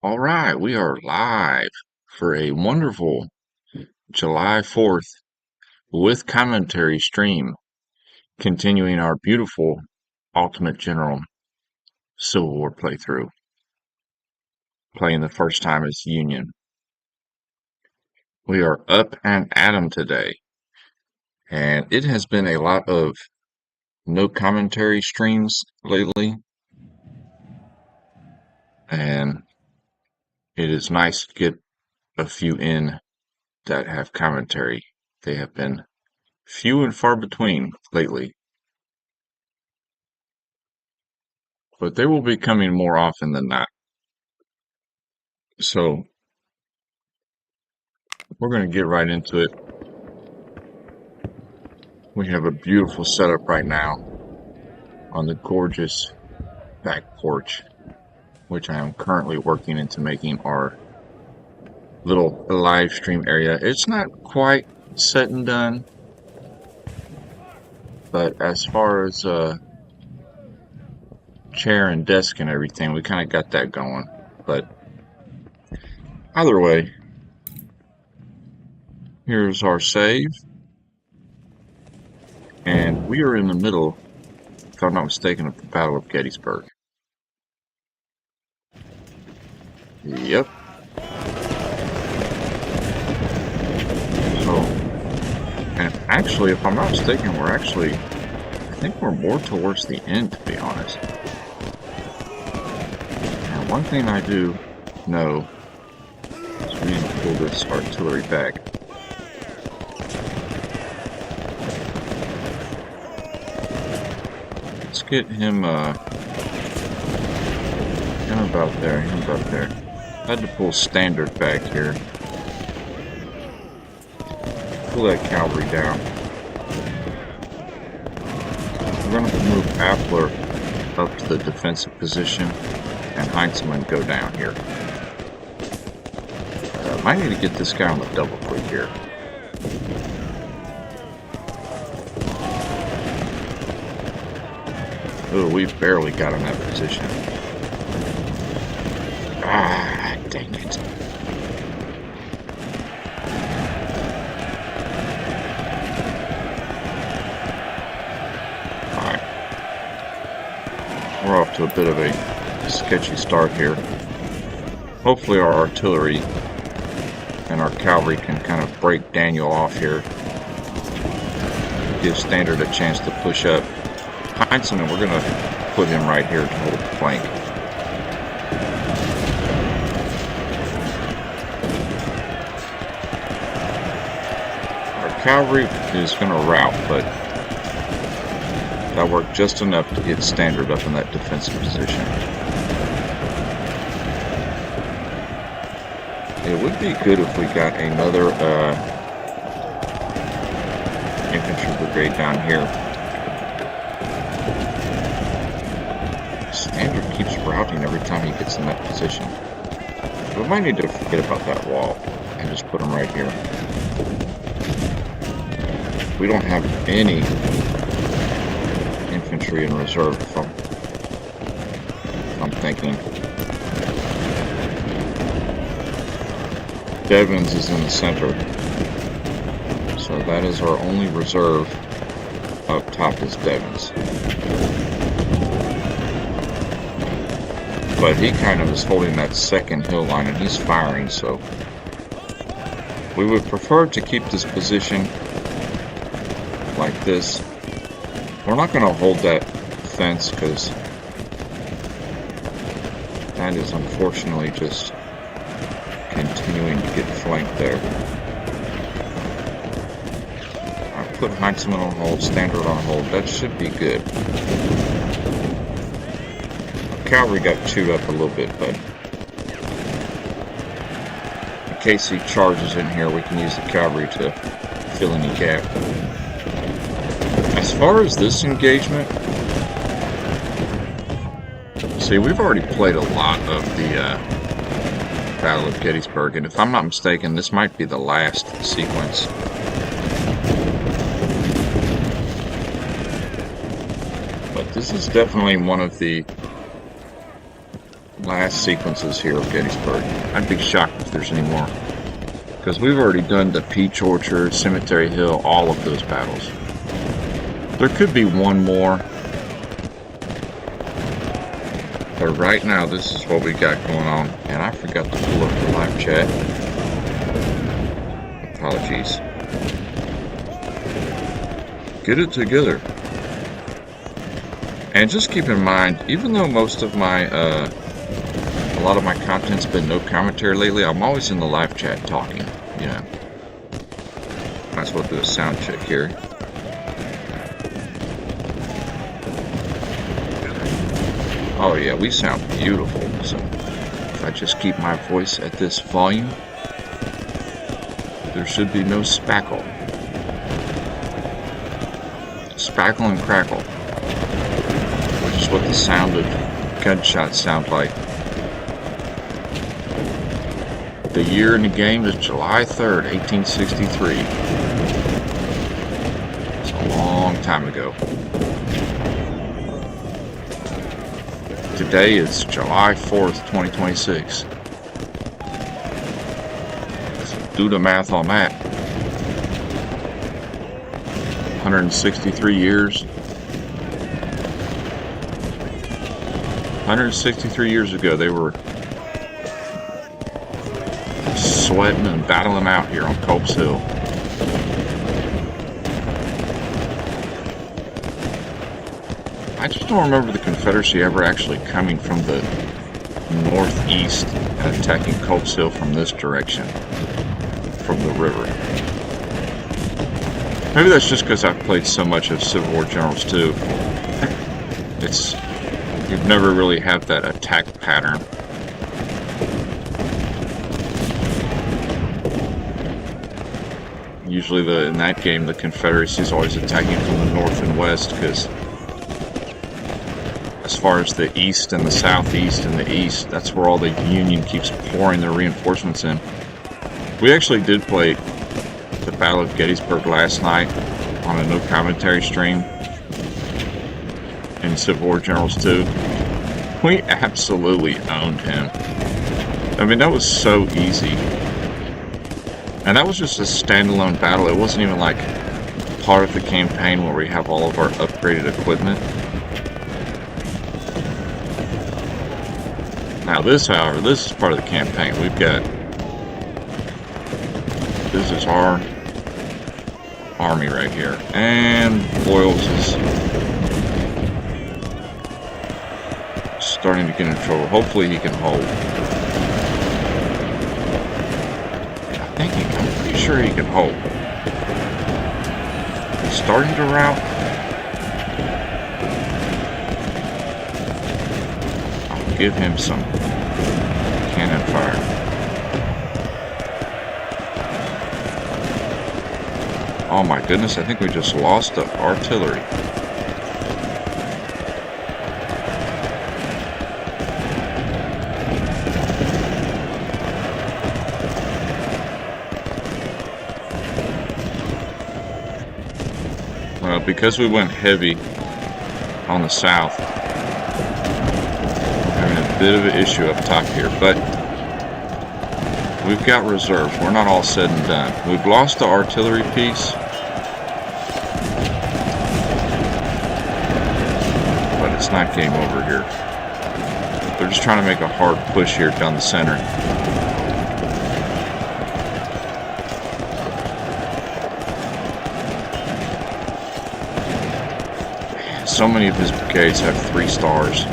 All right, we are live for a wonderful July 4th with commentary stream, continuing our beautiful Ultimate General Civil War playthrough, playing the first time as Union. We are up and at 'em today, and it has been a lot of no commentary streams lately, and it is nice to get a few in that have commentary. They have been few and far between lately, but they will be coming more often than not. So we're going to get right into it. We have a beautiful setup right now on the gorgeous back porch, which I am currently working into making our little live stream area. It's not quite set and done, but as far as chair and desk and everything, we kind of got that going. But either way, here's our save. And we are in the middle, if I'm not mistaken, of the Battle of Gettysburg. Yep. So, and actually, if I'm not mistaken, I think we're more towards the end, to be honest. And one thing I do know is we need to pull this artillery back. Let's get him about there, Had to pull standard back here. Pull that cavalry down. We're going to move Appler up to the defensive position and Heinzman go down here. Might need to get this guy on the double quick here. Oh, we barely got in that position. Ah, dang it. Alright. We're off to a bit of a sketchy start here. Hopefully our artillery and our cavalry can kind of break Daniel off here. Give Standard a chance to push up. Heinzman, we're going to put him right here to hold the flank. Our cavalry is going to rout, but that worked just enough to get Standard up in that defensive position. It would be good if we got another infantry brigade down here. Standard keeps routing every time he gets in that position. We might need to forget about that wall and just put him right here. We don't have any infantry in reserve, if I'm thinking. Devon's is in the center. So that is our only reserve. Up top is Devon's. But he kind of is holding that second hill line and he's firing, so we would prefer to keep this position like this. We're not going to hold that fence because that is unfortunately just continuing to get flanked there. I put Heinzman on hold, Standard on hold. That should be good. Cavalry got chewed up a little bit, but in case he charges in here, we can use the cavalry to fill any gap. As far as this engagement, see, we've already played a lot of the Battle of Gettysburg, and if I'm not mistaken, this might be the last sequence. But this is definitely one of the last sequences here of Gettysburg. I'd be shocked if there's any more. Because we've already done the Peach Orchard, Cemetery Hill, all of those battles. There could be one more. But right now, this is what we got going on. And I forgot to pull up the live chat. Apologies. Get it together. And just keep in mind, even though most of my, a lot of my content's been no commentary lately, I'm always in the live chat talking, you know. Might as well do a sound check here. Oh yeah, we sound beautiful. So if I just keep my voice at this volume, there should be no spackle. Spackle and crackle, which is what the sound of gunshots sound like. The year in the game is July 3rd, 1863. It's a long time ago. Today is July 4th, 2026. So do the math on that. 163 years. 163 years ago, they were sweating and battling out here on Culp's Hill. I just don't remember the Confederacy ever actually coming from the northeast and attacking Culp's Hill from this direction, from the river. Maybe that's just because I've played so much of Civil War Generals 2. You've never really had that attack pattern. Usually in that game, the Confederacy is always attacking from the north and west, because as far as the east and the southeast and the east, that's where all the Union keeps pouring their reinforcements in. We actually did play the Battle of Gettysburg last night on a no commentary stream in Civil War Generals 2. We absolutely owned him. I mean, that was so easy. And that was just a standalone battle. It wasn't even like part of the campaign where we have all of our upgraded equipment. Now this, however, this is part of the campaign. This is our army right here. And Boyles is starting to get in trouble. Hopefully he can hold. I'm pretty sure he can hold. He's starting to rout. I'll give him some cannon fire. Oh my goodness, I think we just lost the artillery. Well, because we went heavy on the south, we're having a bit of an issue up top here, but we've got reserves. We're not all said and done. We've lost the artillery piece, but it's not game over here. They're just trying to make a hard push here down the center. So many of his brigades have 3 stars.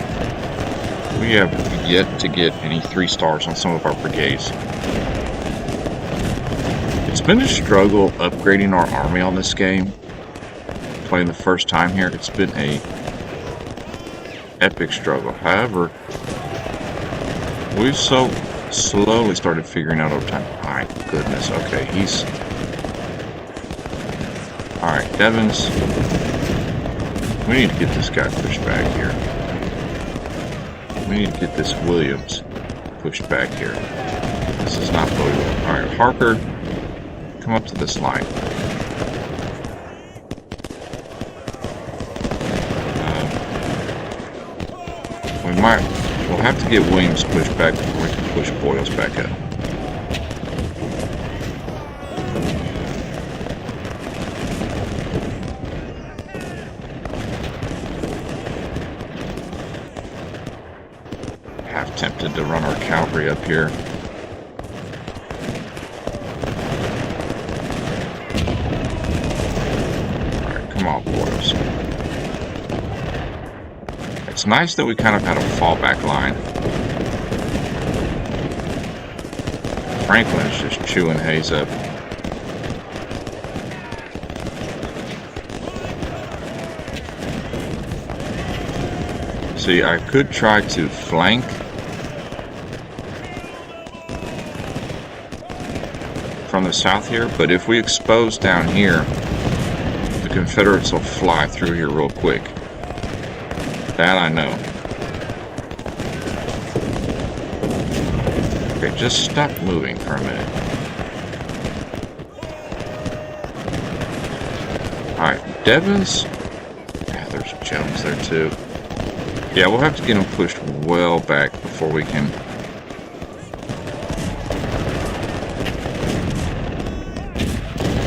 We have yet to get any 3 stars on some of our brigades. It's been a struggle upgrading our army on this game. Playing the first time here, it's been a epic struggle. However, we've so slowly started figuring out over time. My goodness, okay, he's... Alright, Devons. We need to get this guy pushed back here. We need to get this Williams pushed back here. This is not really well. Alright, Harper, come up to this line. We might We'll have to get Williams pushed back before we can push Boyles back up. Half tempted to run our cavalry up here. Alright, come on, Boyles. It's nice that we kind of had a fallback line. Franklin's just chewing Hayes up. See, I could try to flank from the south here, but if we expose down here, the Confederates will fly through here real quick. That I know. Okay, just stop moving for a minute. Alright, Devon's... Yeah, there's Jones there too. Yeah, we'll have to get him pushed well back before we can...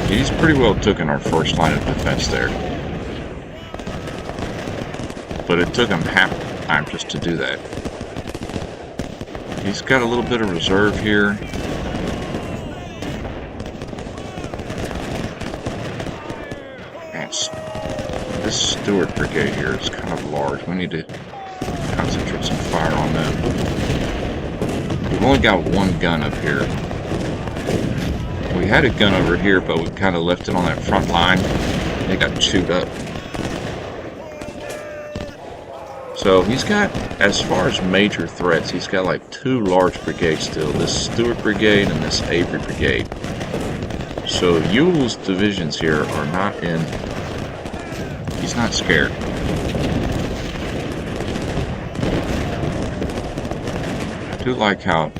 He's pretty well taken our first line of defense there. But it took him half the time just to do that. He's got a little bit of reserve here. Man, this Stuart Brigade here is kind of large. We need to concentrate some fire on them. We've only got one gun up here. We had a gun over here, but we kind of left it on that front line. They got chewed up. So he's got, as far as major threats, he's got like two large brigades still. This Stuart Brigade and this Avery Brigade. So Ewell's divisions here are not in... He's not scared. I do like how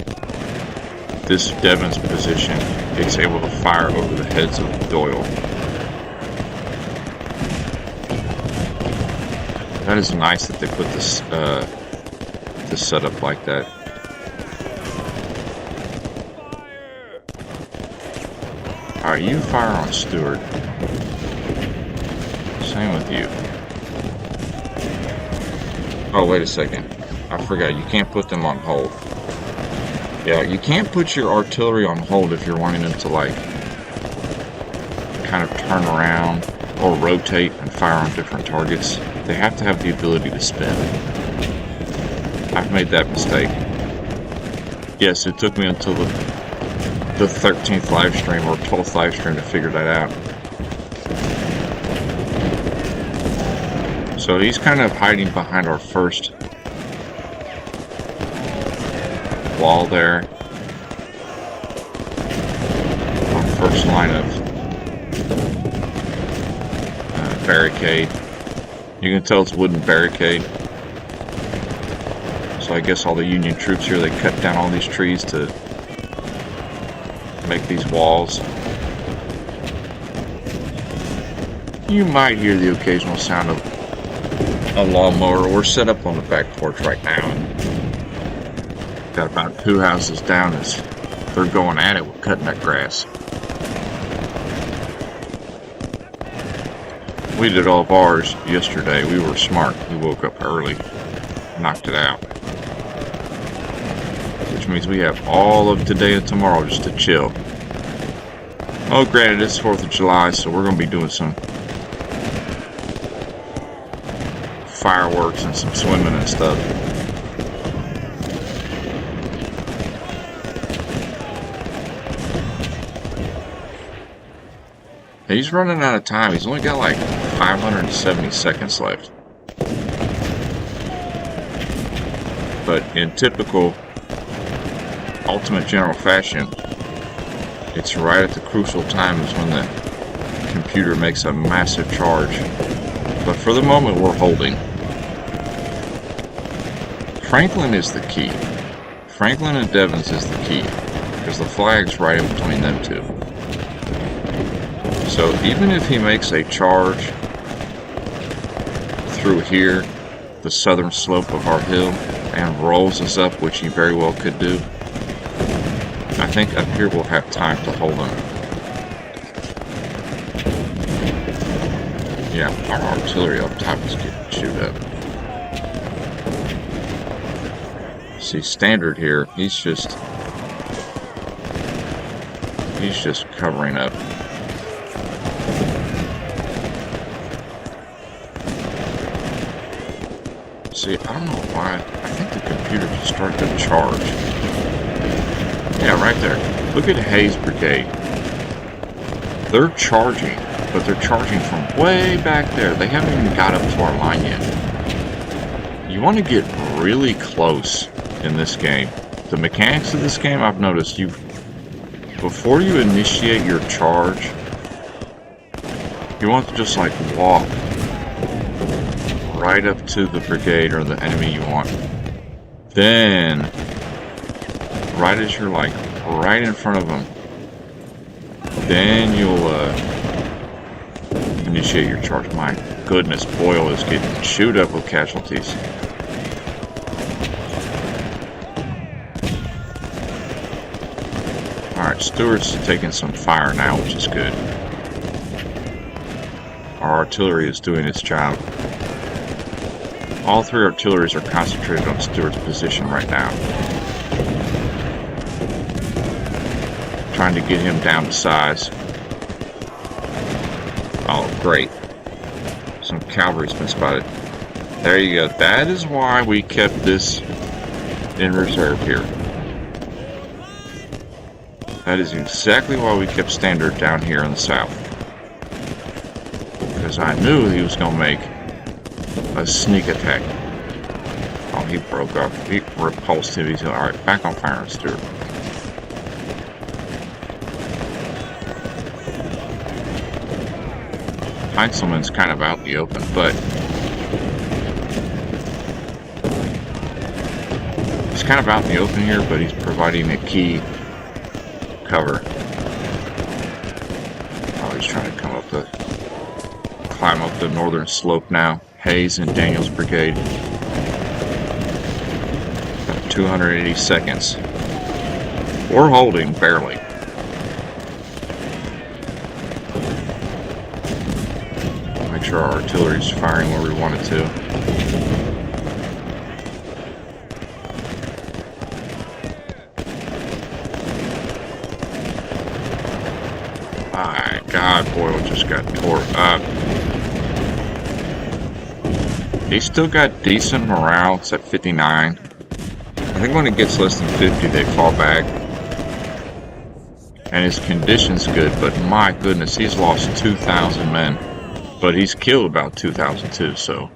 this Devon's position is able to fire over the heads of Doyle. That is nice that they put this setup like that. Alright, you fire on Stewart. Same with you. Oh, wait a second. I forgot, you can't put them on hold. Yeah, you can't put your artillery on hold if you're wanting them to, like, kind of turn around or rotate and fire on different targets. They have to have the ability to spin. I've made that mistake. Yes, it took me until the 13th live stream or 12th live stream to figure that out. So he's kind of hiding behind our first wall there. Our first line of barricade. You can tell it's wooden barricade. So I guess all the Union troops here, they cut down all these trees to make these walls. You might hear the occasional sound of a lawnmower. We're set up on the back porch right now. Got about 2 houses down as they're going at it with cutting that grass. We did all of ours yesterday. We were smart. We woke up early, knocked it out. Which means we have all of today and tomorrow just to chill. Oh, granted, it's 4th of July, so we're going to be doing some fireworks and some swimming and stuff. He's running out of time. He's only got like 570 seconds left. But in typical Ultimate General fashion, it's right at the crucial times when the computer makes a massive charge. But for the moment, we're holding. Franklin is the key. Franklin and Devens is the key, because the flag's right in between them two. So even if he makes a charge through here, the southern slope of our hill, and rolls us up, which he very well could do. I think up here we'll have time to hold him. Yeah, our artillery up top is getting chewed up. See, standard here, he's just covering up. See, I don't know why. I think the computer just started to charge. Yeah, right there. Look at Hayes' brigade. They're charging, but they're charging from way back there. They haven't even got up to our line yet. You want to get really close in this game. The mechanics of this game, I've noticed, before you initiate your charge, you want to just like walk right up to the brigade or the enemy you want. Then, right as you're like right in front of them, then you'll initiate your charge. My goodness, Boyle is getting chewed up with casualties. Alright, Stewart's taking some fire now, which is good. Our artillery is doing its job. All three artilleries are concentrated on Stewart's position right now. Trying to get him down to size. Oh, great. Some cavalry's been spotted. There you go. That is why we kept this in reserve here. That is exactly why we kept standard down here in the south. Because I knew he was going to make a sneak attack. Oh, he broke up. He repulsed him. He's alright, back on fire, Stewart. Heinzelman's kind of out in the open, but he's kind of out in the open here, but he's providing a key cover. Oh, he's trying to climb up the northern slope now. Hayes and Daniel's brigade. 280 seconds. We're holding, barely. Make sure our artillery's firing where we want it to. My God, Boyle just got tore up. He's still got decent morale. It's at 59. I think when it gets less than 50, they fall back. And his condition's good, but my goodness, he's lost 2,000 men. But he's killed about 2,000 too, so.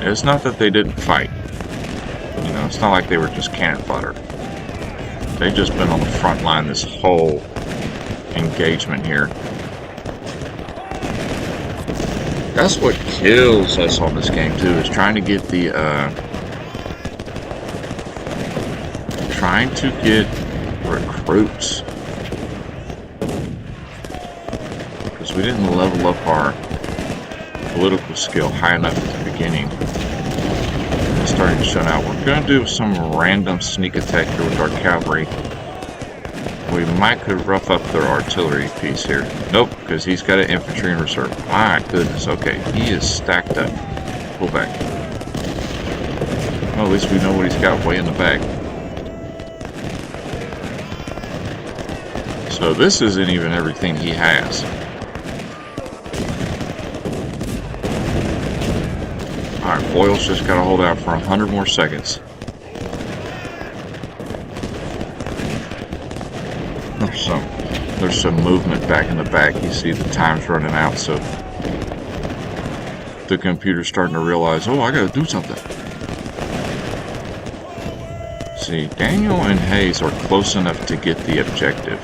It's not that they didn't fight. You know, it's not like they were just cannon fodder. They've just been on the front line this whole engagement here. That's what kills us on this game too, is trying to get the recruits. Because we didn't level up our political skill high enough at the beginning. It's starting to show now. We're going to do some random sneak attack here with our cavalry. We might could rough up their artillery piece here. Nope, because he's got an infantry in reserve. My goodness, okay, he is stacked up. Pull back. Well, at least we know what he's got way in the back. So this isn't even everything he has. Alright, Boyle's just got to hold out for 100 more seconds. There's some movement back in the back. You see the time's running out, so the computer's starting to realize, oh, I gotta do something. See, Daniel and Hayes are close enough to get the objective.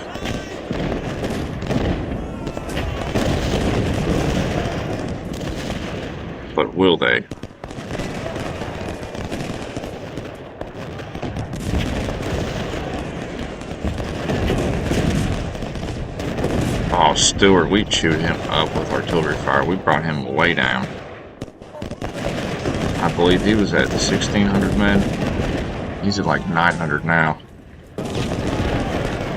But will they? Oh, Stewart, we chewed him up with artillery fire. We brought him way down. I believe he was at 1,600 men. He's at like 900 now.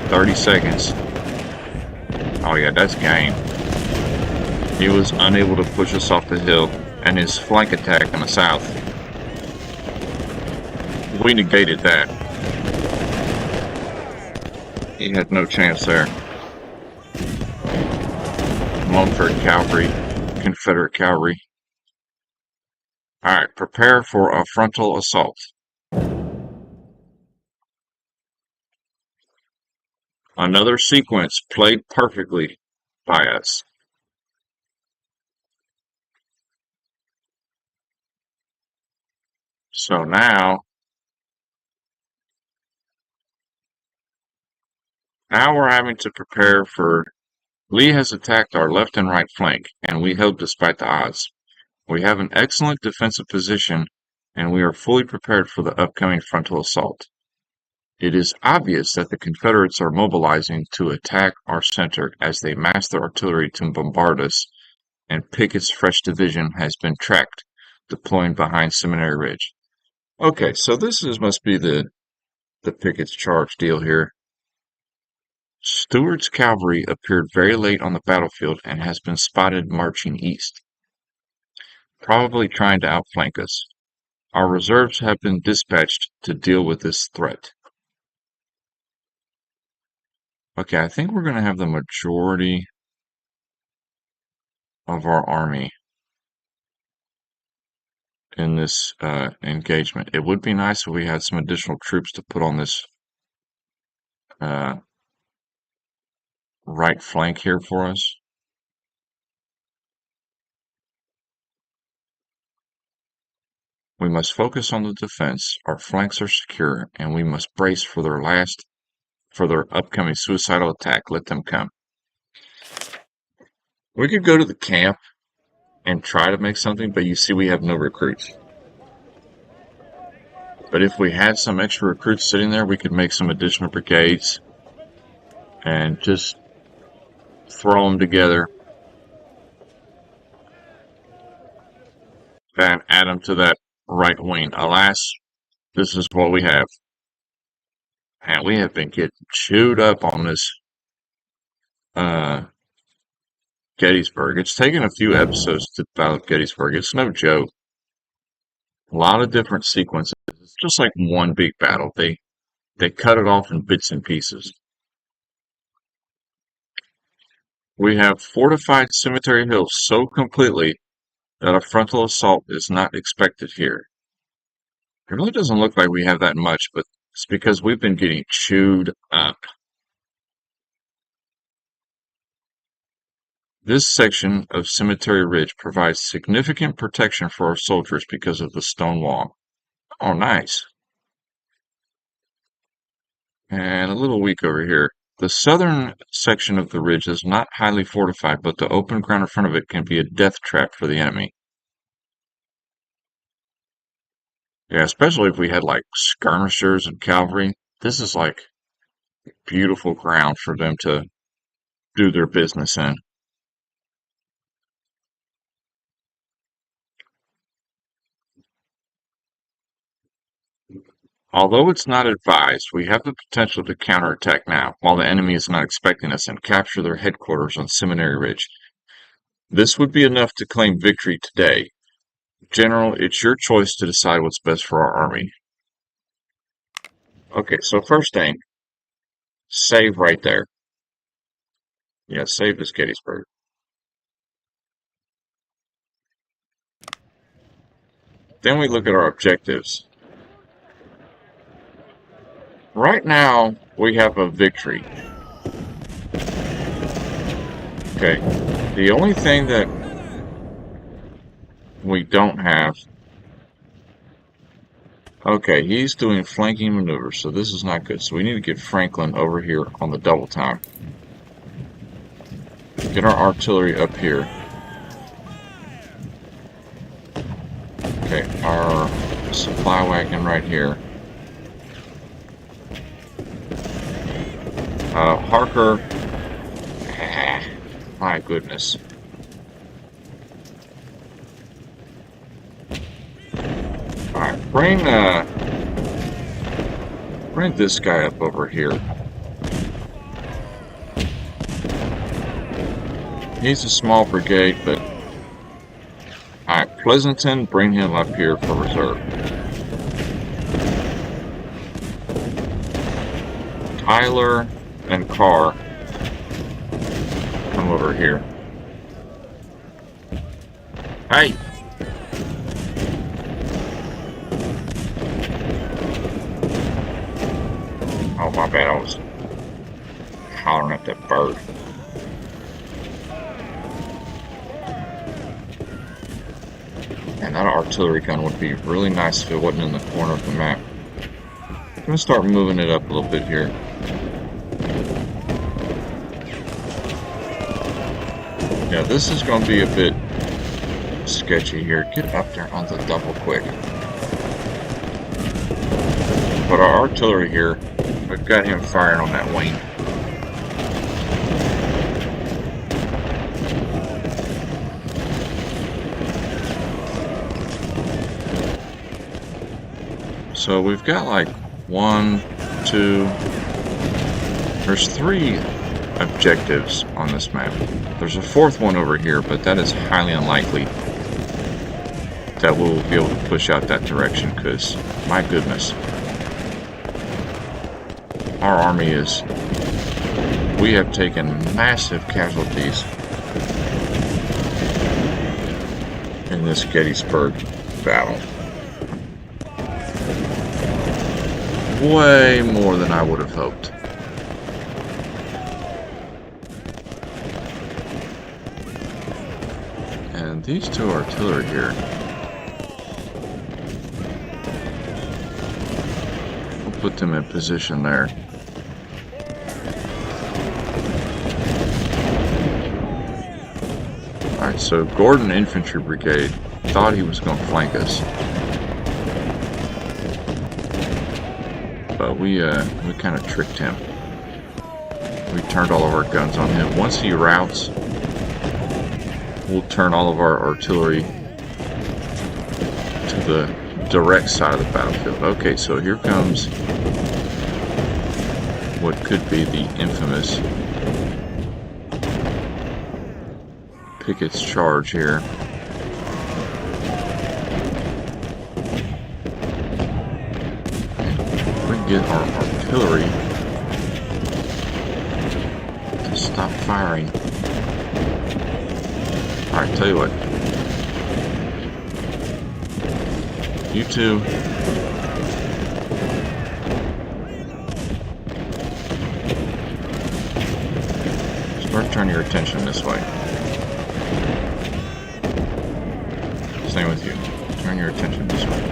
30 seconds. Oh yeah, that's game. He was unable to push us off the hill, and his flank attack in the south, we negated that. He had no chance there. Mumford Cavalry, Confederate Cavalry. Alright, prepare for a frontal assault. Another sequence played perfectly by us. So now we're having to prepare for... Lee has attacked our left and right flank, and we held despite the odds. We have an excellent defensive position, and we are fully prepared for the upcoming frontal assault. It is obvious that the Confederates are mobilizing to attack our center as they mass their artillery to bombard us, and Pickett's fresh division has been tracked, deploying behind Seminary Ridge. Okay, so must be the Pickett's charge deal here. Stuart's cavalry appeared very late on the battlefield and has been spotted marching east, probably trying to outflank us. Our reserves have been dispatched to deal with this threat. Okay, I think we're going to have the majority of our army in this engagement. It would be nice if we had some additional troops to put on this right flank here for us. We must focus on the defense. Our flanks are secure, and we must brace for their upcoming suicidal attack. Let them come. We could go to the camp and try to make something, but you see we have no recruits. But if we had some extra recruits sitting there, we could make some additional brigades and just throw them together and add them to that right wing. Alas, this is what we have. And we have been getting chewed up on this Gettysburg. It's taken a few episodes to develop Gettysburg. It's no joke. A lot of different sequences. It's just like one big battle. They cut it off in bits and pieces. We have fortified Cemetery Hill so completely that a frontal assault is not expected here. It really doesn't look like we have that much, but it's because we've been getting chewed up. This section of Cemetery Ridge provides significant protection for our soldiers because of the stone wall. Oh, nice. And a little weak over here. The southern section of the ridge is not highly fortified, but the open ground in front of it can be a death trap for the enemy. Yeah, especially if we had like skirmishers and cavalry. This is like beautiful ground for them to do their business in. Although it's not advised, we have the potential to counterattack now, while the enemy is not expecting us, and capture their headquarters on Seminary Ridge. This would be enough to claim victory today. General, it's your choice to decide what's best for our army. Okay, so first thing, save right there. Yeah, save this Gettysburg. Then we look at our objectives. Right now, we have a victory. Okay, the only thing that we don't have... Okay, he's doing flanking maneuvers, so this is not good. So we need to get Franklin over here on the double time. Get our artillery up here. Okay, our supply wagon right here. Harker. My goodness. Bring this guy up over here. He's a small brigade, but alright, Pleasanton, bring him up here for reserve. Tyler and Carr, come over here. Hey! Oh, my bad, I was hollering at that bird. And that artillery gun would be really nice if it wasn't in the corner of the map. I'm going to start moving it up a little bit here. Yeah, this is going to be a bit sketchy here. Get up there on the double quick. But our artillery here, we've got him firing on that wing. So we've got like 1, 2, there's 3 objectives on this map. There's a 4th one over here, but that is highly unlikely that we'll be able to push out that direction because, my goodness, our army we have taken massive casualties in this Gettysburg battle. Way more than I would have hoped. And these 2 artillery here, we'll put them in position there. Alright, so Gordon Infantry Brigade thought he was going to flank us. But we kind of tricked him. We turned all of our guns on him. Once he routs, we'll turn all of our artillery to the direct side of the battlefield. Okay, so here comes what could be the infamous Pickett's charge here. Get our artillery to stop firing. Alright, tell you what. You 2. Start turning your attention this way. Same with you. Turn your attention this way.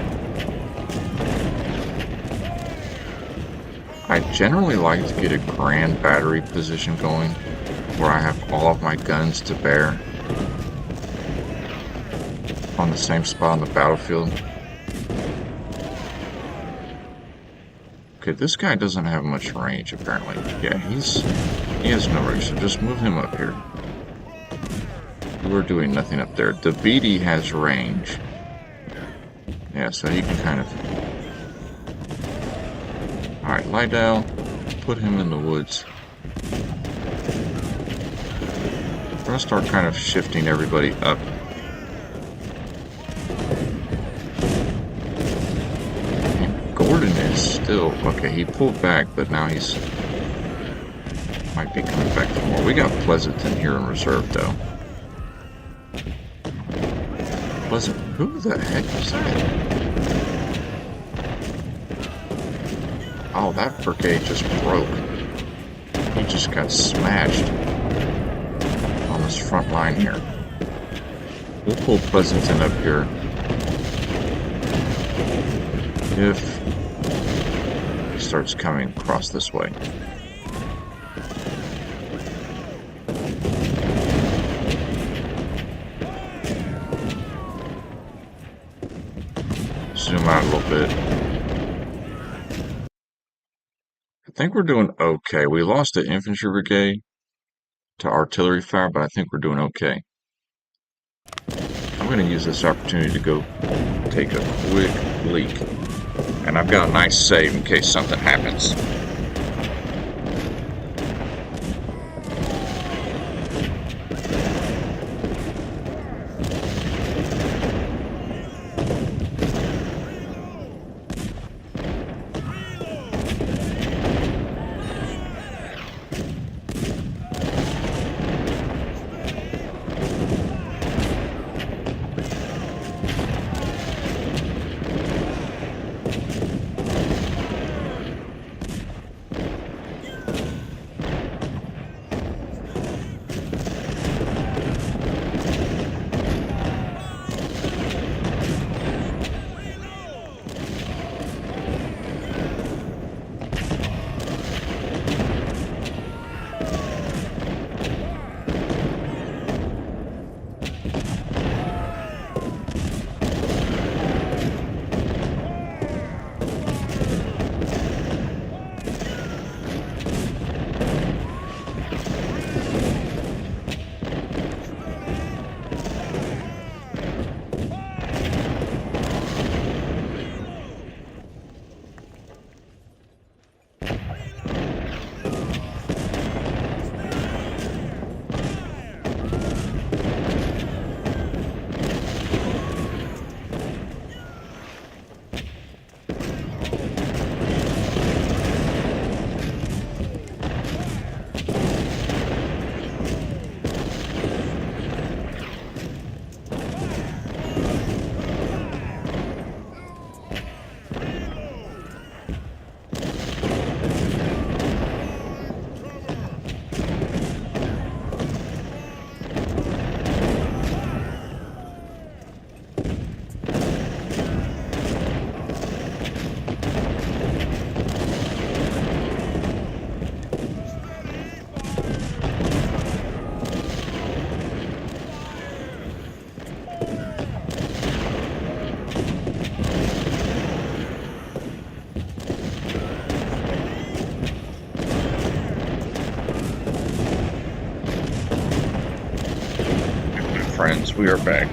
I generally like to get a grand battery position going where I have all of my guns to bear on the same spot on the battlefield. Okay, this guy doesn't have much range apparently. Yeah, he has no range, so just move him up here. We're doing nothing up there. The BD has range. Yeah, so he can kind of... Alright, Lydell, put him in the woods. We're going to start kind of shifting everybody up. And Gordon is still... Okay, he pulled back, but now he's... might be coming back for more. We got Pleasanton here in reserve, though. Who the heck was that? Oh, that brigade just broke. He just got smashed on this front line here. We'll pull Pleasanton up here if he starts coming across this way. Zoom out a little bit. I think we're doing okay. We lost the infantry brigade to artillery fire, but I think we're doing okay. I'm going to use this opportunity to go take a quick leak and I've got a nice save in case something happens. Friends, we are back.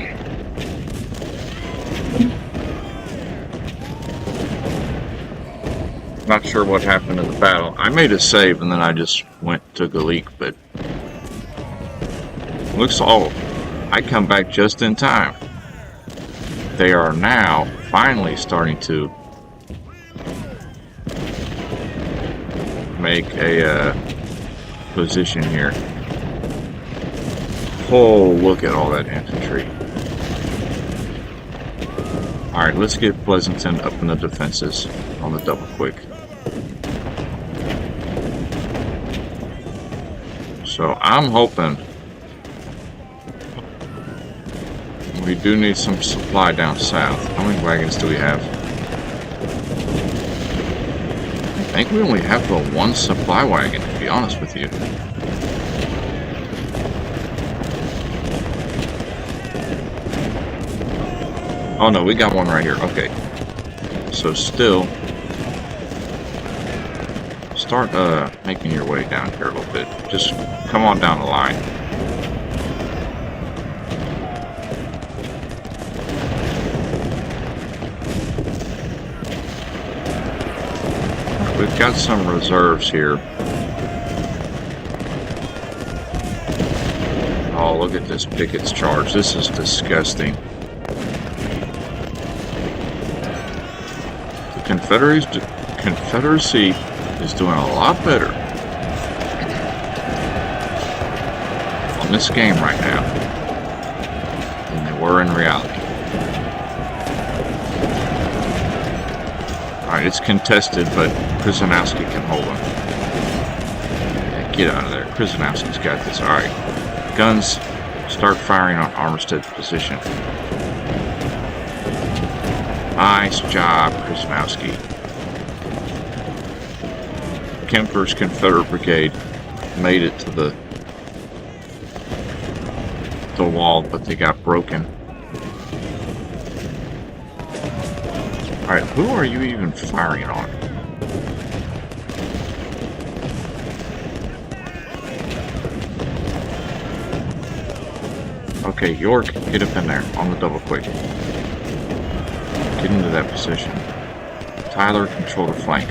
Not sure what happened in the battle. I made a save and then I just went and took a leak, but looks all I come back just in time. They are now finally starting to make a position here. Oh, look at all that infantry. Alright, let's get Pleasanton up in the defenses on the double quick. So I'm hoping we do need some supply down south. How many wagons do we have? I think we only have the one supply wagon, to be honest with you. Oh no, we got one right here. Okay. So still, start making your way down here a little bit. Just come on down the line. We've got some reserves here. Oh, look at this Pickett's charge. This is disgusting. The Confederacy is doing a lot better on this game right now than they were in reality. Alright, it's contested, but Krzyzanowski can hold him. Yeah, get out of there. Krzyzanowski's got this. Alright. Guns, start firing on Armistead's position. Nice job, Krzyzanowski. Kemper's Confederate Brigade made it to the wall, but they got broken. Alright, who are you even firing on? Okay, York, get up in there on the double quick. Get into that position. Tyler, control the flank.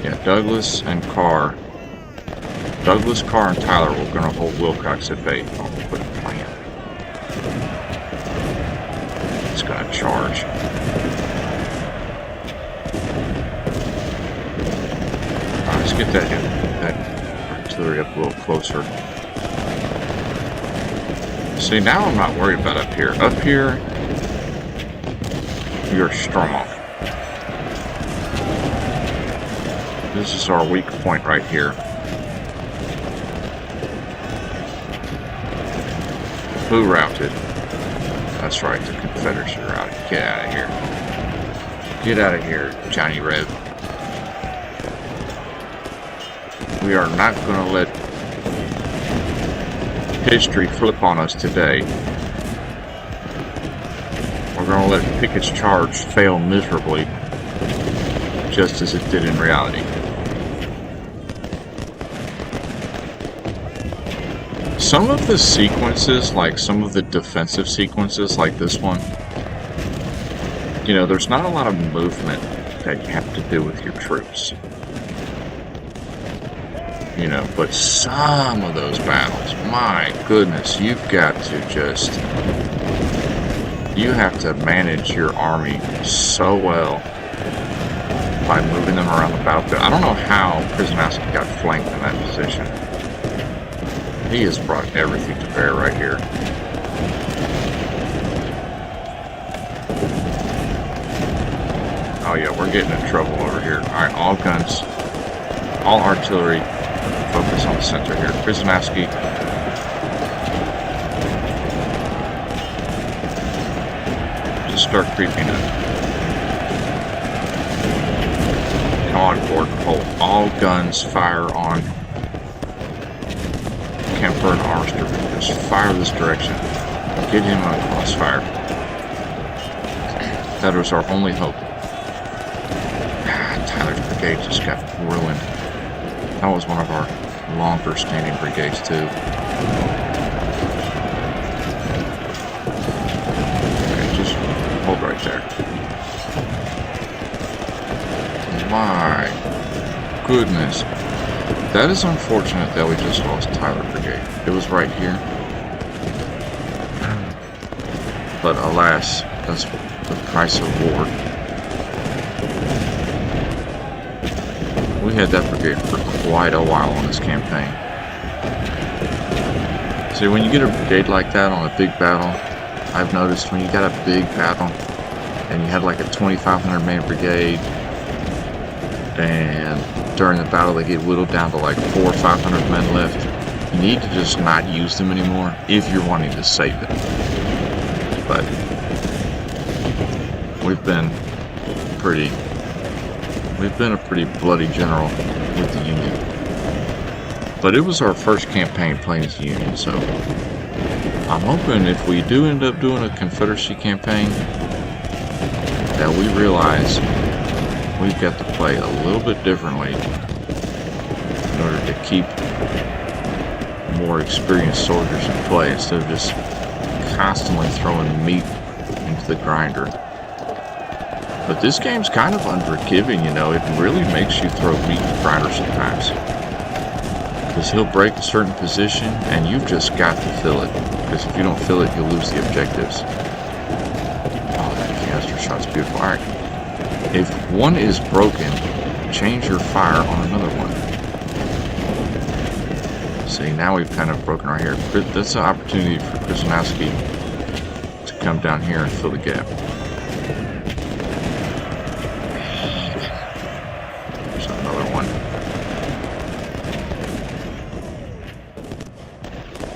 Yeah, Douglas, Carr, and Tyler were going to hold Wilcox at bay. I'll put a plan. It's going to charge. Alright, let's get that artillery up a little closer. See, now I'm not worried about up here. Up here, you're strong. This is our weak point right here. Who routed? That's right, the Confederates are routed. Get out of here. Get out of here, Johnny Reb. We are not going to let history flip on us today. We're going to let Pickett's charge fail miserably, just as it did in reality. Some of the sequences, like some of the defensive sequences, like this one, you know, there's not a lot of movement that you have to do with your troops. You know, but some of those battles, my goodness, you've got to just, you have to manage your army so well by moving them around the battlefield. I don't know how Krasnowski got flanked in that position. He has brought everything to bear right here. Oh yeah, we're getting in trouble over here. Alright, all guns, all artillery, focus on the center here. Krasnowski. Just start creeping up. Come on, Ford. Hold all guns, fire on Kemper and Armstrong. Just fire this direction. Get him on crossfire. That was our only hope. Tyler's brigade just got ruined. That was one of our longer standing brigades too. Okay, just hold right there. My goodness. That is unfortunate that we just lost Tyler Brigade. It was right here. But alas, that's the price of war. We had that brigade for quite a while on this campaign. See, when you get a brigade like that on a big battle, I've noticed when you got a big battle and you had like a 2,500 man brigade, and during the battle they get whittled down to like 400 or 500 men left, you need to just not use them anymore if you're wanting to save them. But we've been a pretty bloody general with the Union. But it was our first campaign playing as the Union, so I'm hoping if we do end up doing a Confederacy campaign that we realize we've got to play a little bit differently in order to keep more experienced soldiers in play instead of just constantly throwing meat into the grinder. But this game's kind of unforgiving, you know. It really makes you throw meat in the grinder sometimes. Because he'll break a certain position, and you've just got to fill it. Because if you don't fill it, you'll lose the objectives. Oh, that canister shot's beautiful. Alright. If one is broken, change your fire on another one. See, now we've kind of broken right here. That's an opportunity for Krasnowski to come down here and fill the gap. There's another one.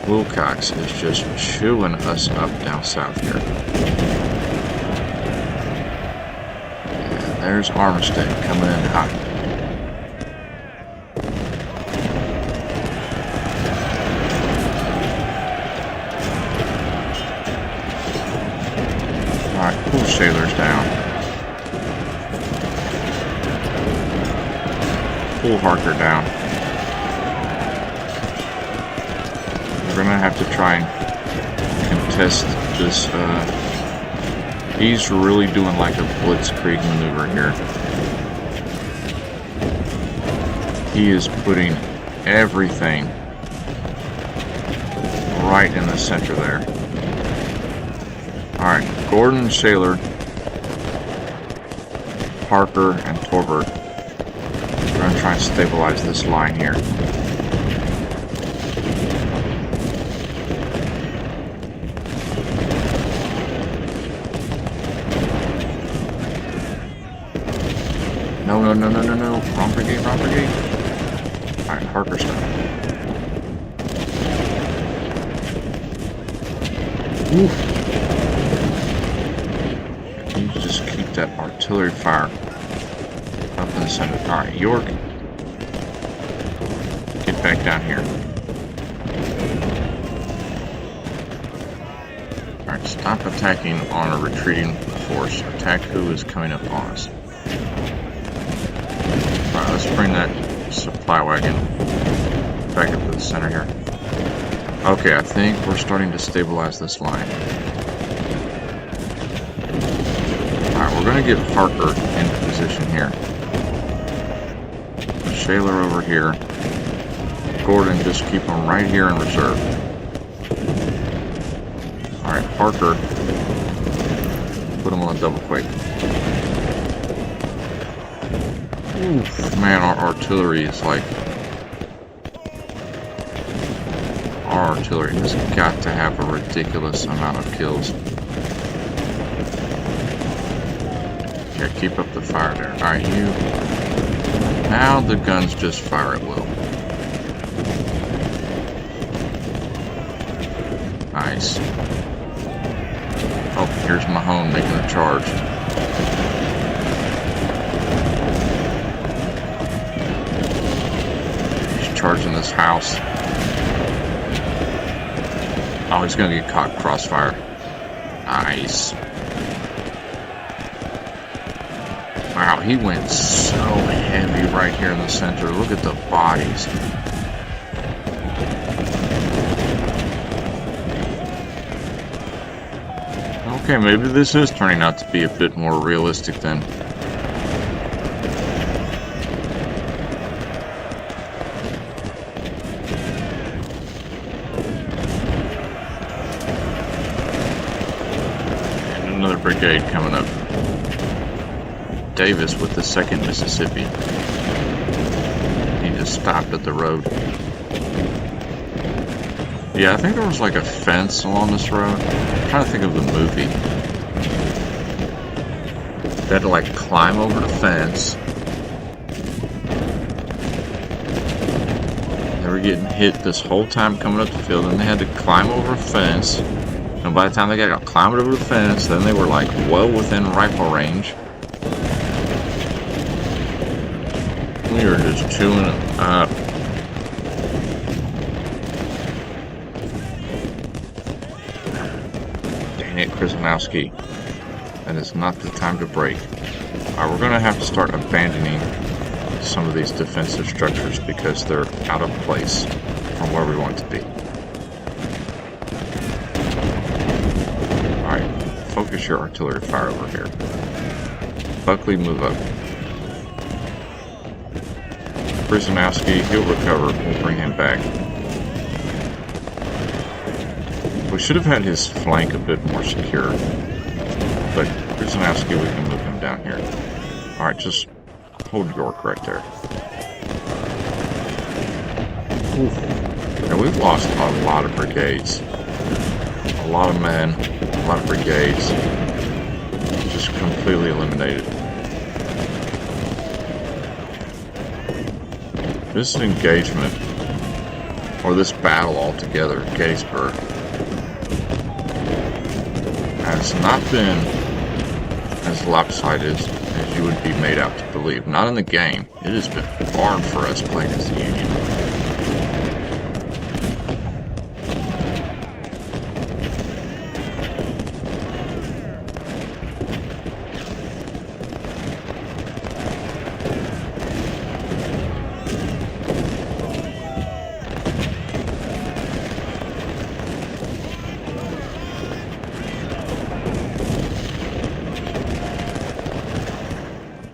Wilcox is just chewing us up down south here. And there's Armistead coming in hot. Alright, pull sailors down. Pull Harker down. We're gonna have to try and contest this He's really doing like a blitzkrieg maneuver here. He is putting everything right in the center there. Alright, Gordon, Shaler, Parker, and Torbert. We're going to try and stabilize this line here. No. Wrong brigade. Alright, Parker's done. Oof. You just keep that artillery fire up in the center. Alright, York. Get back down here. Alright, stop attacking on a retreating force. Attack who is coming up on us. Alright, let's bring that supply wagon back up to the center here. Okay, I think we're starting to stabilize this line. Alright, we're going to get Parker into position here. Shaler over here. Gordon, just keep him right here in reserve. Alright, Parker. Put him on a double quick. Oof, man, our artillery is like... Our artillery has got to have a ridiculous amount of kills. Yeah, keep up the fire there. Alright, you... Now the guns just fire at will. Nice. Oh, here's Mahone making the charge. He's charging this house. Oh, he's gonna get caught crossfire. Nice. Wow, he went so heavy right here in the center. Look at the bodies. Okay, maybe this is turning out to be a bit more realistic then. And another brigade coming up. Davis with the 2nd Mississippi. He just stopped at the road. Yeah, I think there was like a fence along this road. I'm trying to think of the movie. They had to like climb over the fence. They were getting hit this whole time coming up the field, and they had to climb over a fence. And by the time they got climbed over the fence, then they were like well within rifle range. We were just chewing it up. Dang it, Krasinowski. That is not the time to break. Alright, we're going to have to start abandoning some of these defensive structures because they're out of place from where we want to be. Alright, focus your artillery fire over here. Buckley, move up. Krasinowski, he'll recover. We'll bring him back. We should have had his flank a bit more secure. But Krasinowski, we can move him down here. Alright, just hold York right there. Oof. And we've lost a lot of brigades. A lot of men, a lot of brigades. Just completely eliminated. This engagement, or this battle altogether, Gettysburg, has not been as lopsided as you would be made out to believe. Not in the game. It has been hard for us playing as the Union.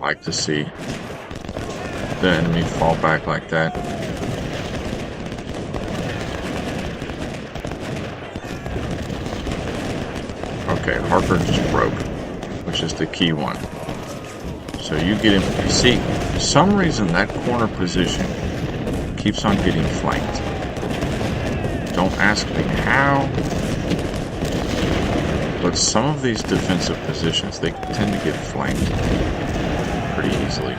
like to see the enemy fall back like that. Okay, Harper just broke, which is the key one. So you get him. You see, for some reason that corner position keeps on getting flanked. Don't ask me how, but some of these defensive positions, they tend to get flanked pretty easily.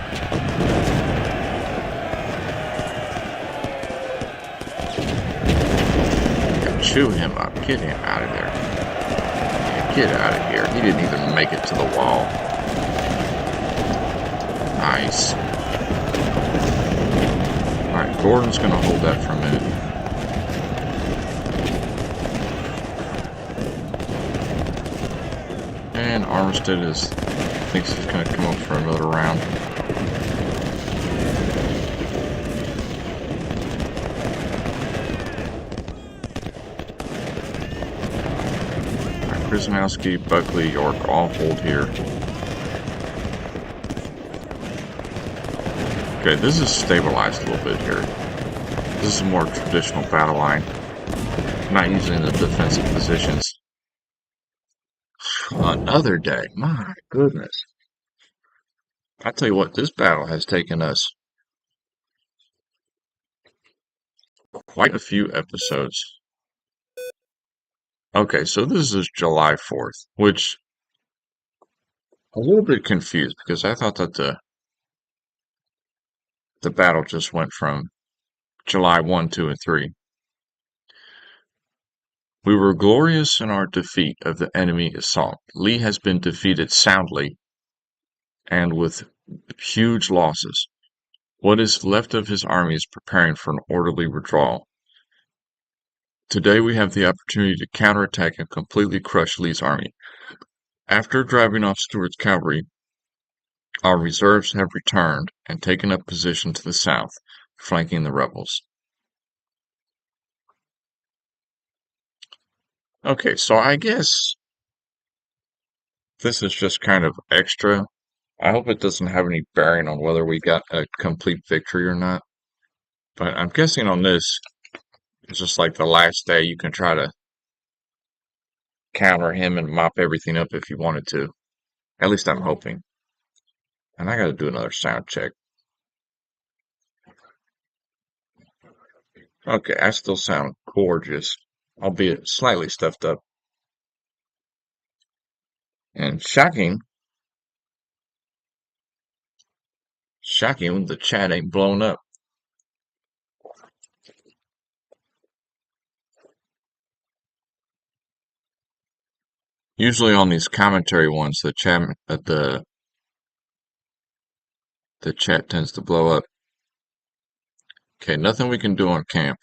Chew him up. Get him out of there. Yeah, get out of here. He didn't even make it to the wall. Nice. Alright, Gordon's going to hold that for a minute. And Armistead thinks he's going to come up for another round. Krasnowski, Buckley, York all hold here. Okay, this is stabilized a little bit here. This is a more traditional battle line. Not using the defensive positions. Another day. My goodness. I tell you what, this battle has taken us quite a few episodes. Okay, so this is July 4th, which I'm a little bit confused because I thought that the battle just went from July 1, 2, and 3. We were glorious in our defeat of the enemy assault. Lee has been defeated soundly and with huge losses. What is left of his army is preparing for an orderly withdrawal. Today we have the opportunity to counterattack and completely crush Lee's army. After driving off Stuart's cavalry, our reserves have returned and taken up position to the south, flanking the rebels. Okay, so I guess this is just kind of extra. I hope it doesn't have any bearing on whether we got a complete victory or not. But I'm guessing on this, it's just like the last day you can try to counter him and mop everything up if you wanted to. At least I'm hoping. And I gotta do another sound check. Okay, I still sound gorgeous, albeit slightly stuffed up. And shocking, the chat ain't blown up. Usually on these commentary ones, the chat tends to blow up. Okay, nothing we can do on camp.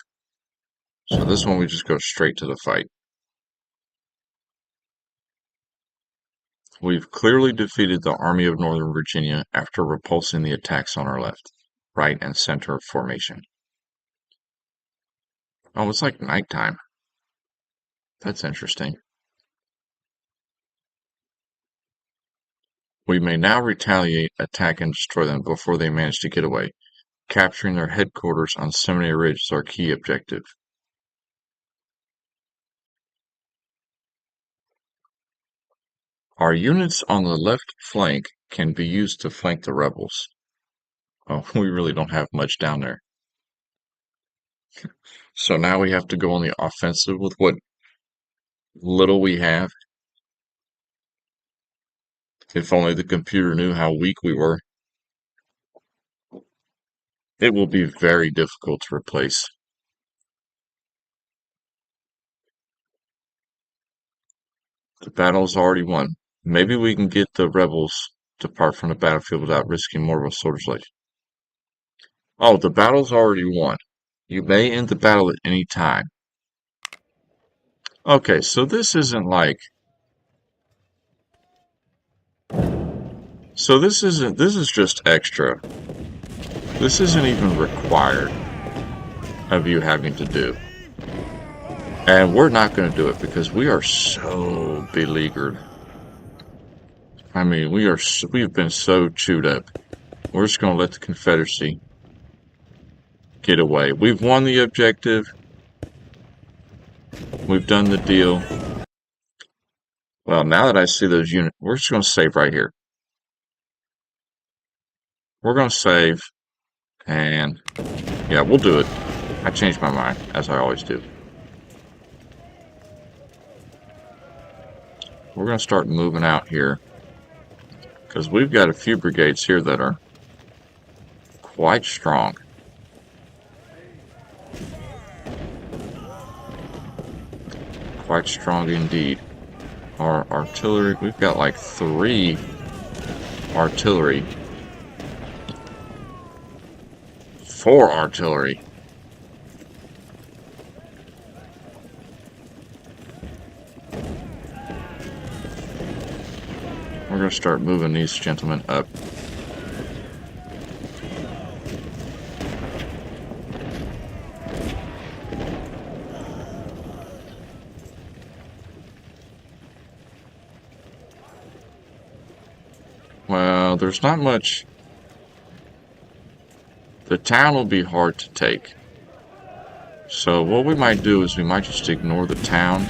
So this one we just go straight to the fight. We've clearly defeated the Army of Northern Virginia after repulsing the attacks on our left, right, and center of formation. Oh, it's like nighttime. That's interesting. We may now retaliate, attack, and destroy them before they manage to get away. Capturing their headquarters on Seminary Ridge is our key objective. Our units on the left flank can be used to flank the rebels. Oh, we really don't have much down there. So now we have to go on the offensive with what little we have. If only the computer knew how weak we were. It will be very difficult to replace. The battle is already won. Maybe we can get the rebels to depart from the battlefield without risking more of a soldier's life. Oh, the battle's already won. You may end the battle at any time. Okay, so this isn't like... So this is just extra. This isn't even required of you having to do. And we're not going to do it because we are so beleaguered. I mean, we've been so chewed up. We're just going to let the Confederacy get away. We've won the objective. We've done the deal. Well, now that I see those units, we're just going to save right here. We're going to save, and yeah, we'll do it. I changed my mind, as I always do. We're going to start moving out here, because we've got a few brigades here that are quite strong. Quite strong indeed. Our artillery, we've got like 3 artillery. 4 artillery. We're going to start moving these gentlemen up. Well, there's not much. The town will be hard to take. So what we might do is we might just ignore the town.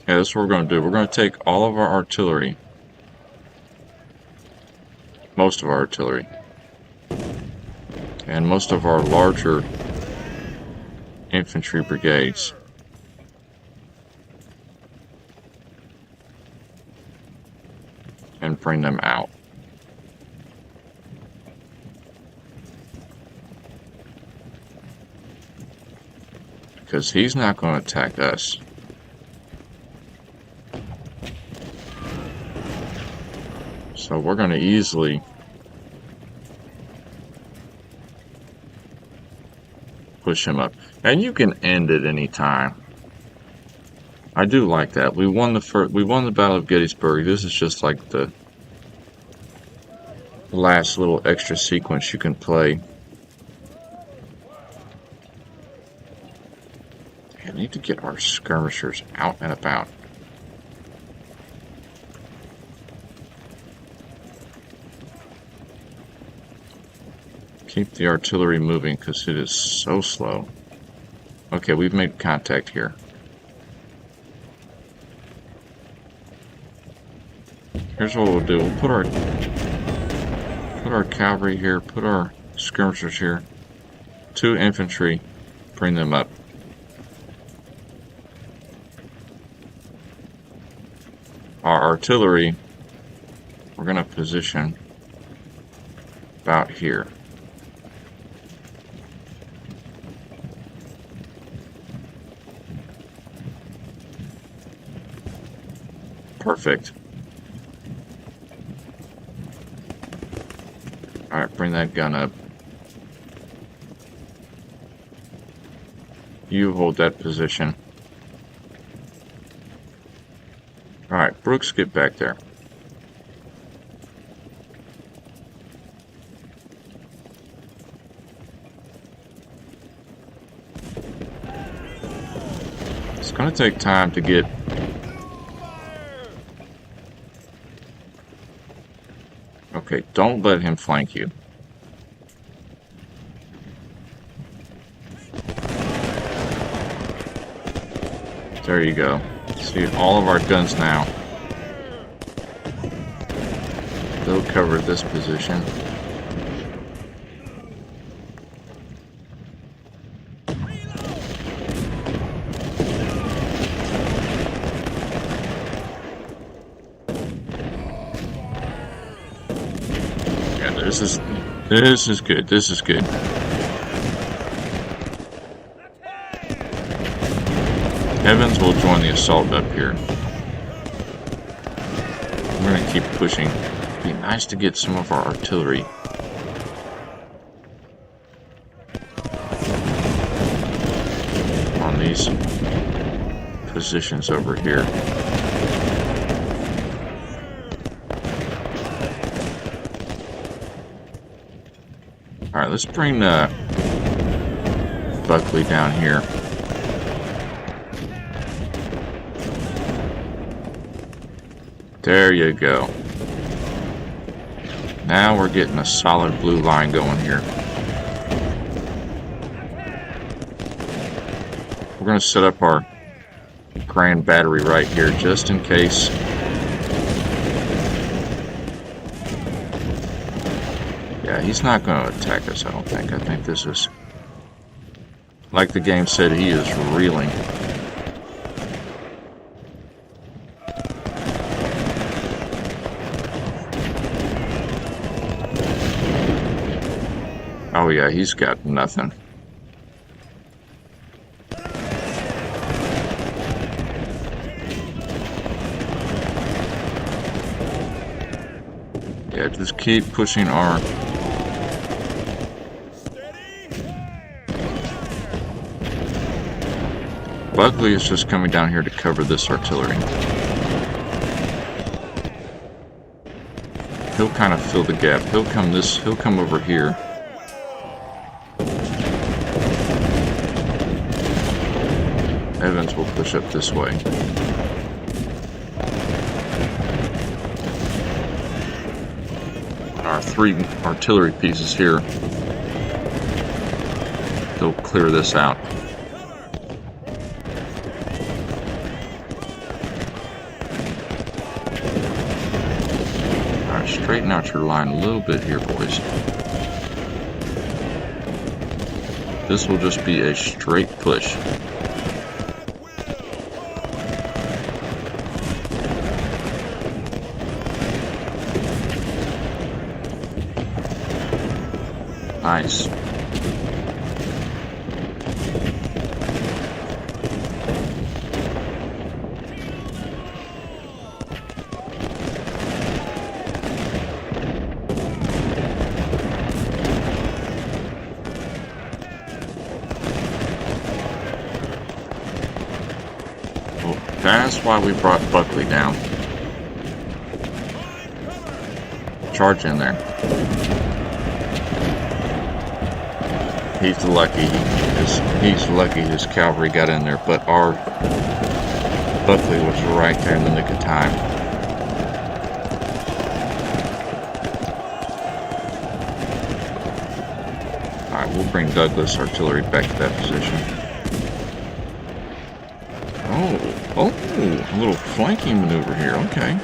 Yeah, that's what we're going to do. We're going to take all of our artillery. Most of our artillery. And most of our larger infantry brigades. And bring them out. Because he's not going to attack us. So we're going to easily push him up. And you can end at any time. I do like that. We won the Battle of Gettysburg. This is just like the last little extra sequence you can play. I need to get our skirmishers out and about. Keep the artillery moving because it is so slow. Okay, we've made contact here. Here's what we'll do. We'll put our cavalry here, put our skirmishers here. 2 infantry, bring them up. Our artillery, we're going to position about here. Perfect. Alright, bring that gun up. You hold that position. Alright, Brooks, get back there. It's going to take time to get... Okay, don't let him flank you. There you go. See all of our guns now. They'll cover this position. Yeah, this is good. This is good. Evans will join the assault up here. We're going to keep pushing. It'd be nice to get some of our artillery. On these positions over here. Alright, let's bring Buckley down here. There you go. Now we're getting a solid blue line going here. We're going to set up our grand battery right here just in case. Yeah, he's not going to attack us, I don't think. I think this is, like the game said, he is reeling. Oh yeah, he's got nothing. Yeah, just keep pushing our... Buckley is just coming down here to cover this artillery. He'll kind of fill the gap. He'll come over here. Evans will push up this way. Our 3 artillery pieces here, they'll clear this out. Alright, straighten out your line a little bit here, boys. This will just be a straight push. Nice. Well, that's why we brought Buckley down. Charge in there. He's lucky his cavalry got in there, but our Buckley was right there in the nick of time. Alright, we'll bring Douglas artillery back to that position. Oh, a little flanking maneuver here, okay.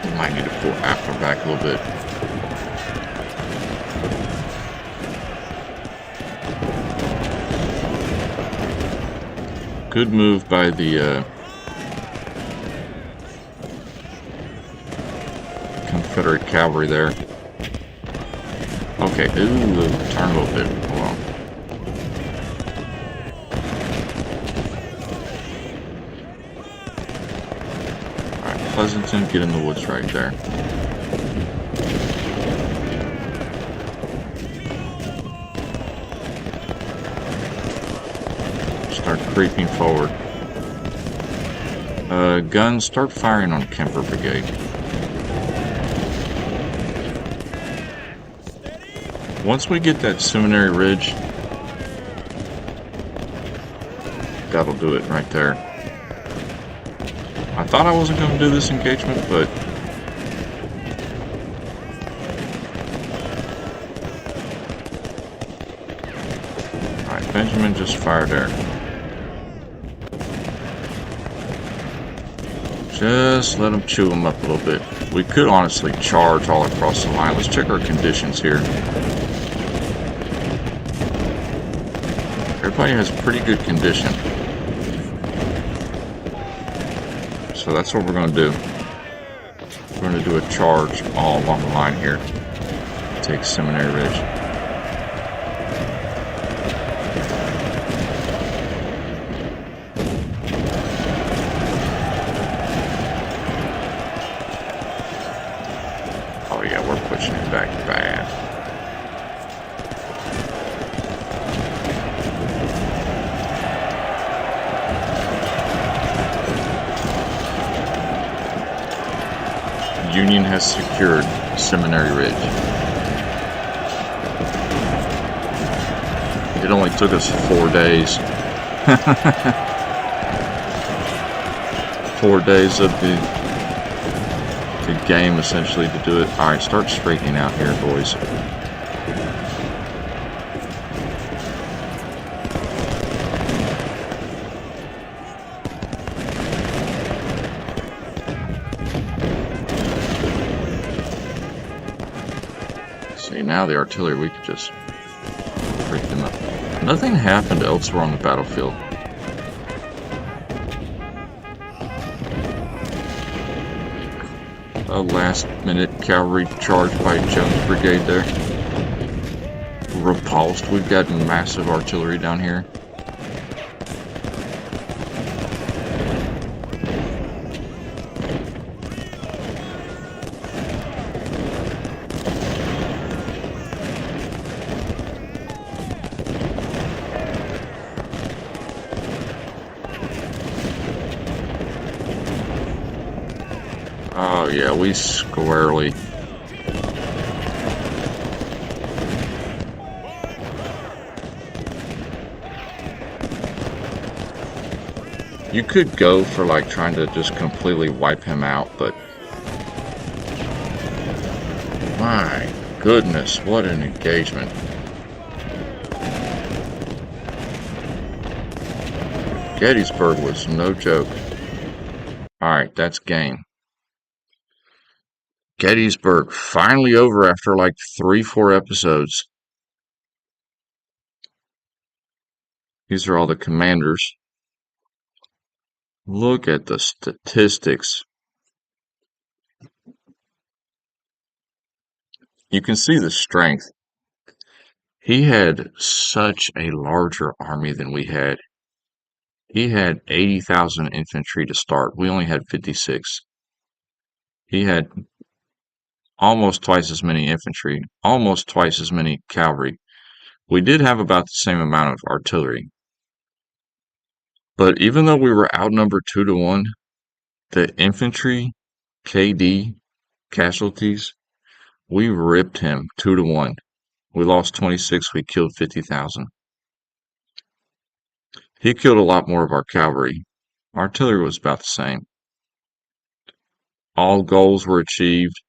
We might need to pull after back a little bit. Good move by the Confederate cavalry there. Okay, ooh, turn a little bit. Hold on. Alright, Pleasanton, get in the woods right there. Start creeping forward. Guns, start firing on Kemper Brigade. Once we get that Seminary Ridge, that'll do it right there. I thought I wasn't going to do this engagement, but alright, Benjamin just fired there. Just let them chew them up a little bit. We could honestly charge all across the line. Let's check our conditions here. Everybody has pretty good condition. So that's what we're going to do. We're going to do a charge all along the line here. Take Seminary Ridge. Oh yeah, we're pushing it back bad. Union has secured Seminary Ridge. It only took us 4 days. 4 days of the game essentially to do it. Alright, start straightening out here, boys. See, now the artillery, we could just break them up. Nothing happened elsewhere on the battlefield. A last-minute cavalry charge by Jones' brigade there. Repulsed. We've got massive artillery down here. Oh yeah, we squarely. You could go for like trying to just completely wipe him out, but my goodness, what an engagement. Gettysburg was no joke. Alright, that's game. Gettysburg finally over after like 3-4 episodes. These are all the commanders. Look at the statistics. You can see the strength. He had such a larger army than we had. He had 80,000 infantry to start. We only had 56. He had almost twice as many infantry, almost twice as many cavalry. We did have about the same amount of artillery. But even though we were outnumbered 2-1, the infantry KD casualties, we ripped him 2-1. We lost 26, we killed 50,000. He killed a lot more of our cavalry. Artillery was about the same. All goals were achieved.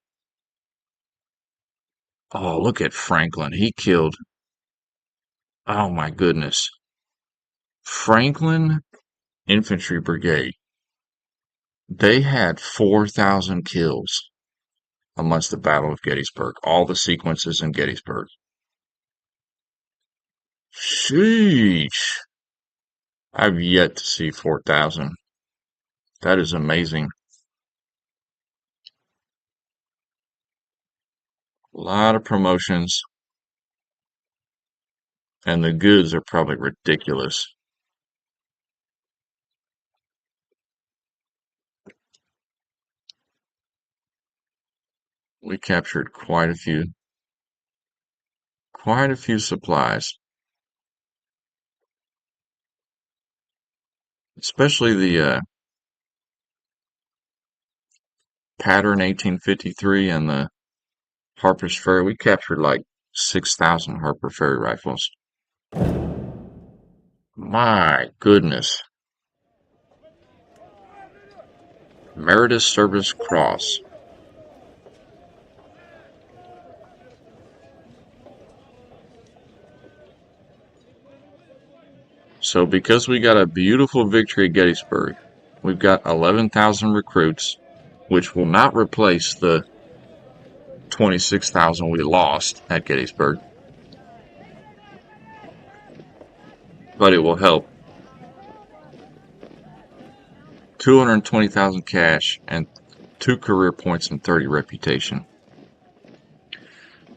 Oh, look at Franklin. He killed. Oh my goodness. Franklin Infantry Brigade. They had 4,000 kills amongst the Battle of Gettysburg. All the sequences in Gettysburg. Sheesh. I've yet to see 4,000. That is amazing. A lot of promotions. And the goods are probably ridiculous. We captured quite a few supplies. Especially the Pattern 1853 and the Harper's Ferry. We captured like 6,000 Harper Ferry rifles. My goodness. Meritus Service Cross. So because we got a beautiful victory at Gettysburg, we've got 11,000 recruits, which will not replace the 26,000 we lost at Gettysburg, but it will help. 220,000 cash and 2 career points and 30 reputation.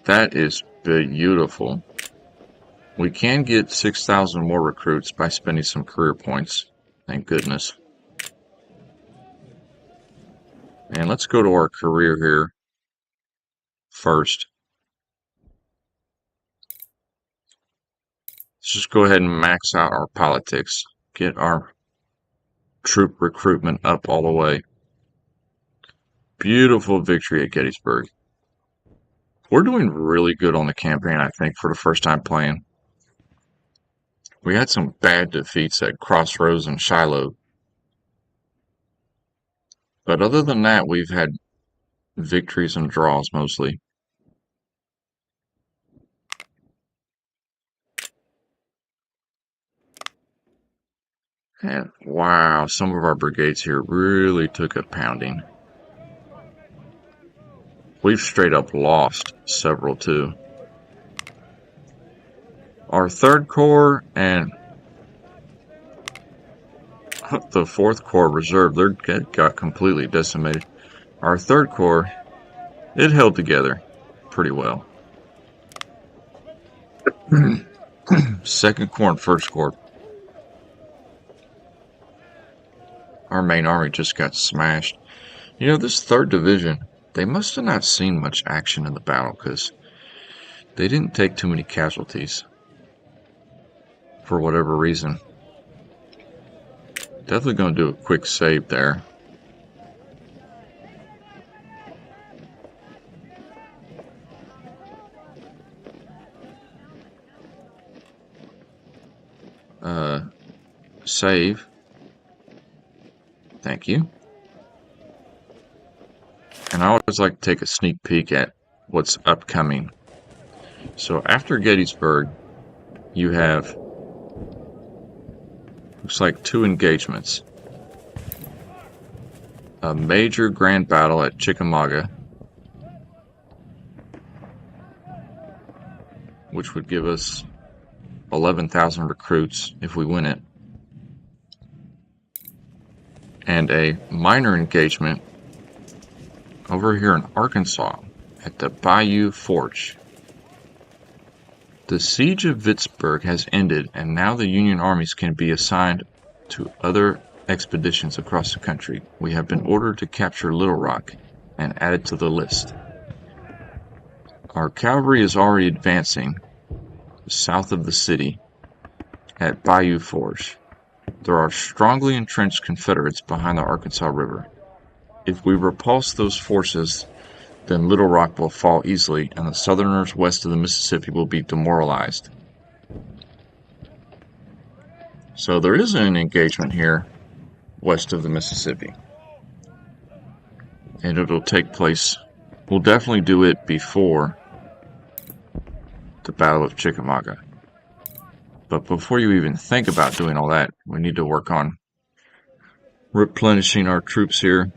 That is beautiful. We can get 6,000 more recruits by spending some career points. Thank goodness. And let's go to our career here first. Let's just go ahead and max out our politics. Get our troop recruitment up all the way. Beautiful victory at Gettysburg. We're doing really good on the campaign, I think, for the first time playing. We had some bad defeats at Crossroads and Shiloh, but other than that, we've had victories and draws mostly. And wow, some of our brigades here really took a pounding. We've straight up lost several too. Our 3rd Corps and the 4th Corps Reserve, they got completely decimated. Our 3rd Corps, it held together pretty well. 2nd Corps and 1st Corps, our main army just got smashed. You know, this 3rd Division, they must have not seen much action in the battle because they didn't take too many casualties for whatever reason. Definitely going to do a quick save there. Save. Thank you. And I always like to take a sneak peek at what's upcoming. So after Gettysburg, you have, looks like 2 engagements. A major grand battle at Chickamauga, which would give us 11,000 recruits if we win it. And a minor engagement over here in Arkansas at the Bayou Forge. The siege of Vicksburg has ended, and now the Union armies can be assigned to other expeditions across the country. We have been ordered to capture Little Rock and add it to the list. Our cavalry is already advancing south of the city at Bayou Forge. There are strongly entrenched Confederates behind the Arkansas River. If we repulse those forces, then Little Rock will fall easily, and the Southerners west of the Mississippi will be demoralized. So there is an engagement here west of the Mississippi. And it'll take place, we'll definitely do it before the Battle of Chickamauga. But before you even think about doing all that, we need to work on replenishing our troops here.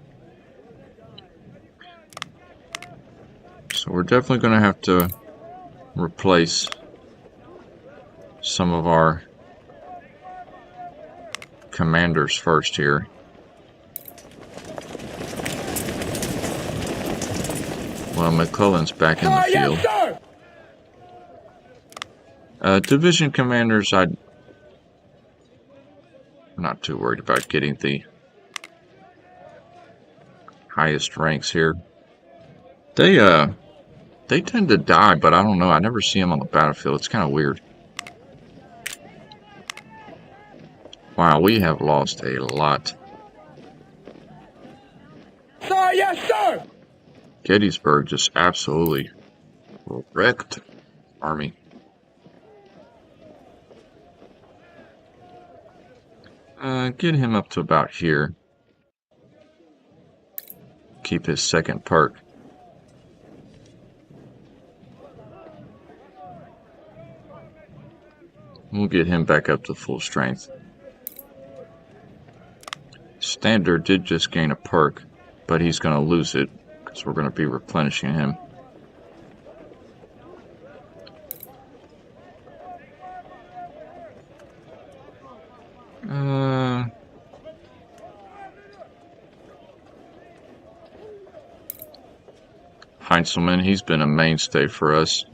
So we're definitely going to have to replace some of our commanders first here. Well, McClellan's back in the field. Division commanders, I'm not too worried about getting the highest ranks here. They tend to die, but I don't know. I never see them on the battlefield. It's kind of weird. Wow, we have lost a lot. Sir, yes, sir! Gettysburg just absolutely wrecked army. Get him up to about here. Keep his 2nd part. We'll get him back up to full strength. Standard did just gain a perk, but he's going to lose it because we're going to be replenishing him. Heinzelman, he's been a mainstay for us.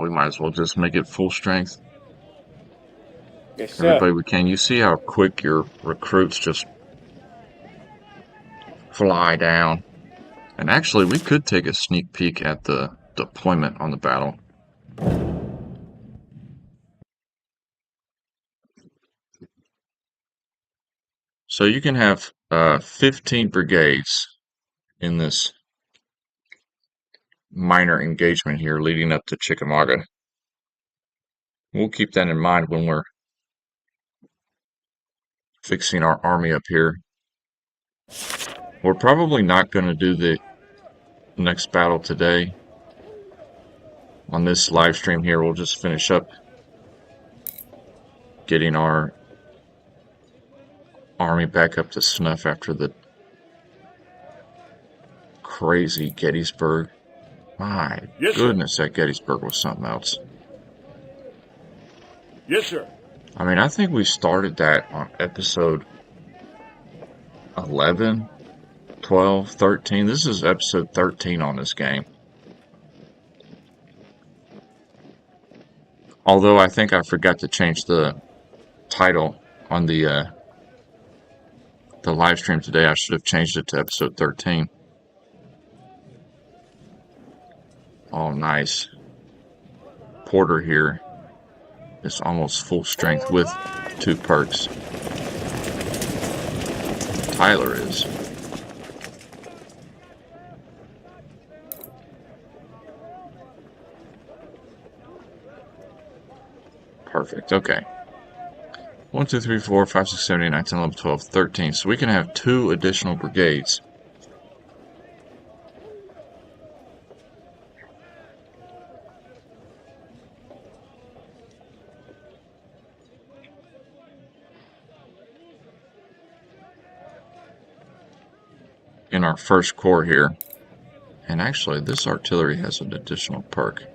We might as well just make it full strength. Yes, sir. Everybody we can. You see how quick your recruits just fly down. And actually, we could take a sneak peek at the deployment on the battle. So you can have 15 brigades in this minor engagement here leading up to Chickamauga. We'll keep that in mind when we're fixing our army up here. We're probably not going to do the next battle today. On this live stream here, we'll just finish up getting our army back up to snuff after the crazy Gettysburg. My Yes, sir. goodness, that Gettysburg was something else. Yes, sir. I mean, I think we started that on episode 11, 12, 13. This is episode 13 on this game. Although I think I forgot to change the title on the live stream today. I should have changed it to episode 13. Oh, nice. Porter here is almost full strength with 2 perks. Tyler is. Perfect. Okay. 1, 2, 3, 4, 5, 6, 7, 8, 9, 10, 11, 12, 13. So we can have 2 additional brigades. In our first corps here. And actually, this artillery has an additional perk.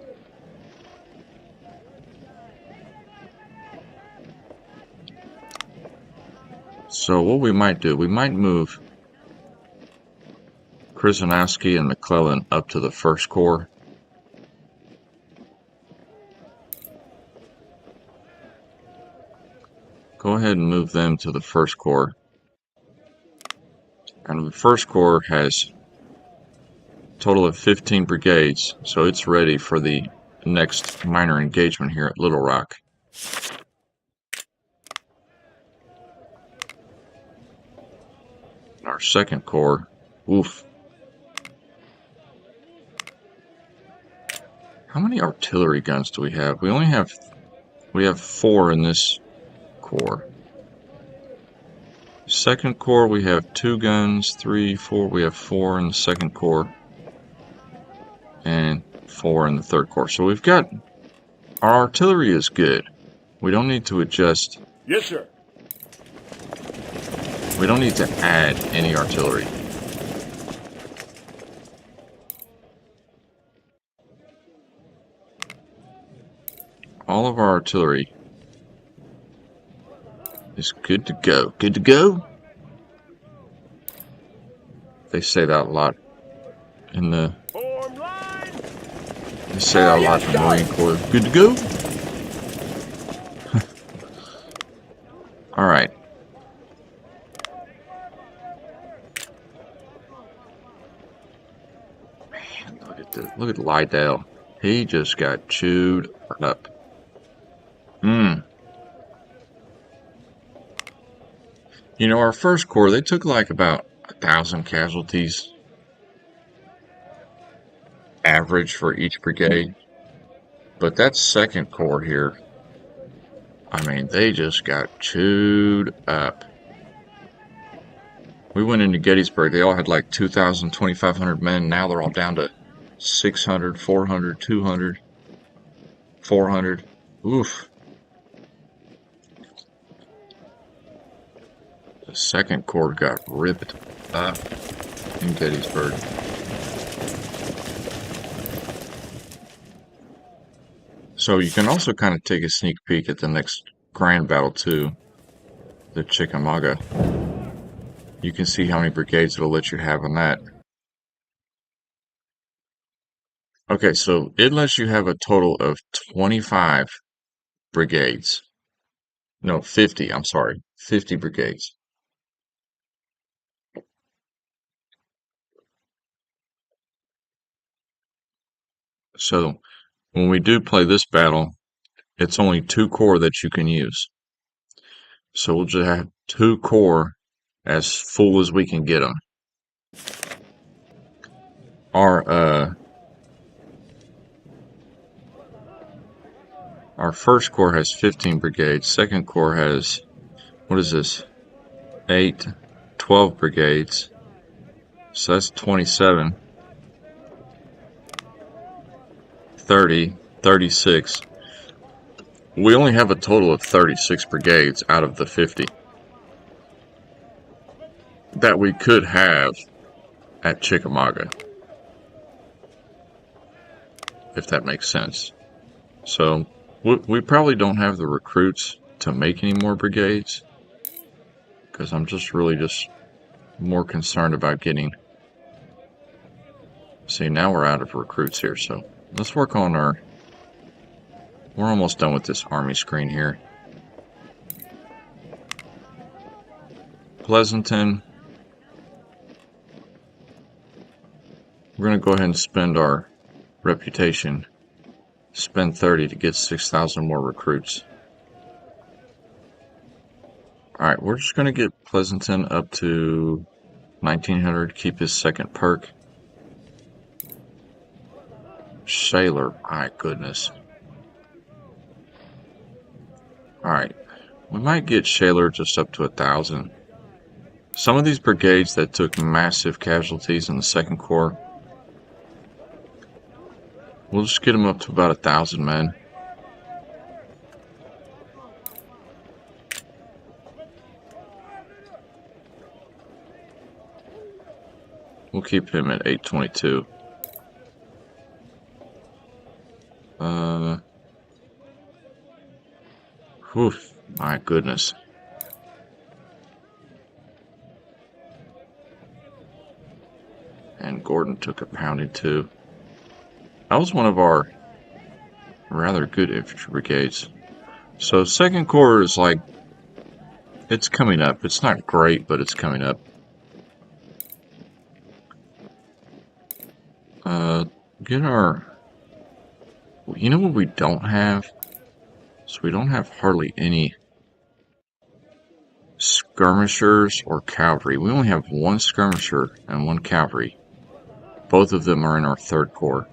So what we might do, we might move Krasnowski and McClellan up to the first corps. Go ahead and move them to the first corps. And the first corps has a total of 15 brigades, so it's ready for the next minor engagement here at Little Rock. Our second corps, oof. How many artillery guns do we have? We have 4 in this corps. Second corps, we have 2 guns, 3, 4. We have 4 in the second corps, and 4 in the third corps. So we've got, our artillery is good. We don't need to adjust. Yes, sir. We don't need to add any artillery. All of our artillery is good to go. Good to go? They say that a lot in the... They say that a lot in the Marine Corps. Good to go? Alright. Man, look at Lydell. He just got chewed up. You know, our first corps, they took like about 1,000 casualties average for each brigade. But that second corps here, I mean, they just got chewed up. We went into Gettysburg, they all had like 2,000, 2,500 men. Now they're all down to 600, 400, 200, 400. Oof. The second corps got ripped up in Gettysburg. So you can also kind of take a sneak peek at the next grand battle too, the Chickamauga. You can see how many brigades it'll let you have on that. Okay, so it lets you have a total of 25 brigades. No, 50, I'm sorry. 50 brigades. So when we do play this battle, it's only 2 corps that you can use. So we'll just have 2 corps as full as we can get them. Our first corps has 15 brigades. Second corps has, what is this? 8, 12 brigades. So that's 27, 30, 36. We only have a total of 36 brigades out of the 50 that we could have at Chickamauga, if that makes sense. So we probably don't have the recruits to make any more brigades, because I'm just more concerned about getting. See, now we're out of recruits here, so let's work on our. We're almost done with this army screen here. Pleasanton. We're going to go ahead and spend our reputation. Spend 30 to get 6,000 more recruits. Alright, we're just going to get Pleasanton up to 1900, keep his second perk. Shaler, my goodness. Alright, we might get Shaler just up to 1,000. Some of these brigades that took massive casualties in the Second Corps, we'll just get them up to about 1,000 men. We'll keep him at 822. Whew, my goodness. And Gordon took a pounding too. That was one of our rather good infantry brigades. So Second Corps is like, it's coming up. It's not great, but it's coming up. Get our... You know what we don't have? So we don't have hardly any skirmishers or cavalry. We only have one skirmisher and one cavalry. Both of them are in our Third Corps.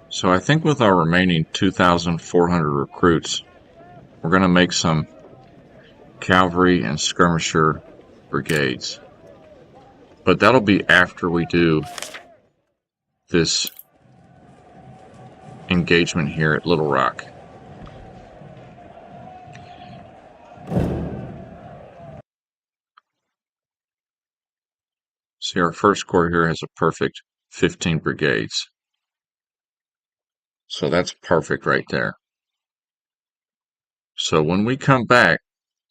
So I think with our remaining 2,400 recruits, we're going to make some cavalry and skirmisher brigades. But that'll be after we do this engagement here at Little Rock. See, our First Corps here has a perfect 15 brigades. So that's perfect right there. So when we come back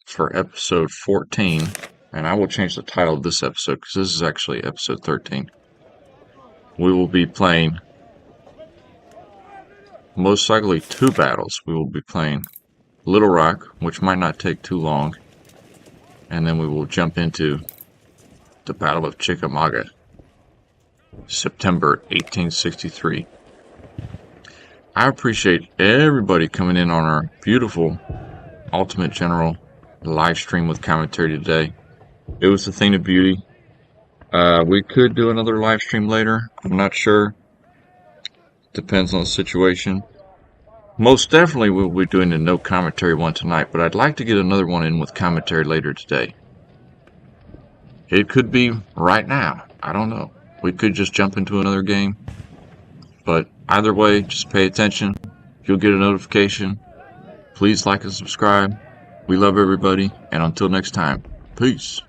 for episode 14, and I will change the title of this episode because this is actually episode 13, we will be playing most likely 2 battles. We will be playing Little Rock, which might not take too long, and then we will jump into the Battle of Chickamauga, September 1863. I appreciate everybody coming in on our beautiful Ultimate General live stream with commentary today. It was a thing of beauty. We could do another live stream later. I'm not sure. Depends on the situation. Most definitely we'll be doing a no commentary one tonight, but I'd like to get another one in with commentary later today. It could be right now. I don't know. We could just jump into another game. But either way, just pay attention. You'll get a notification. Please like and subscribe. We love everybody. And until next time, peace.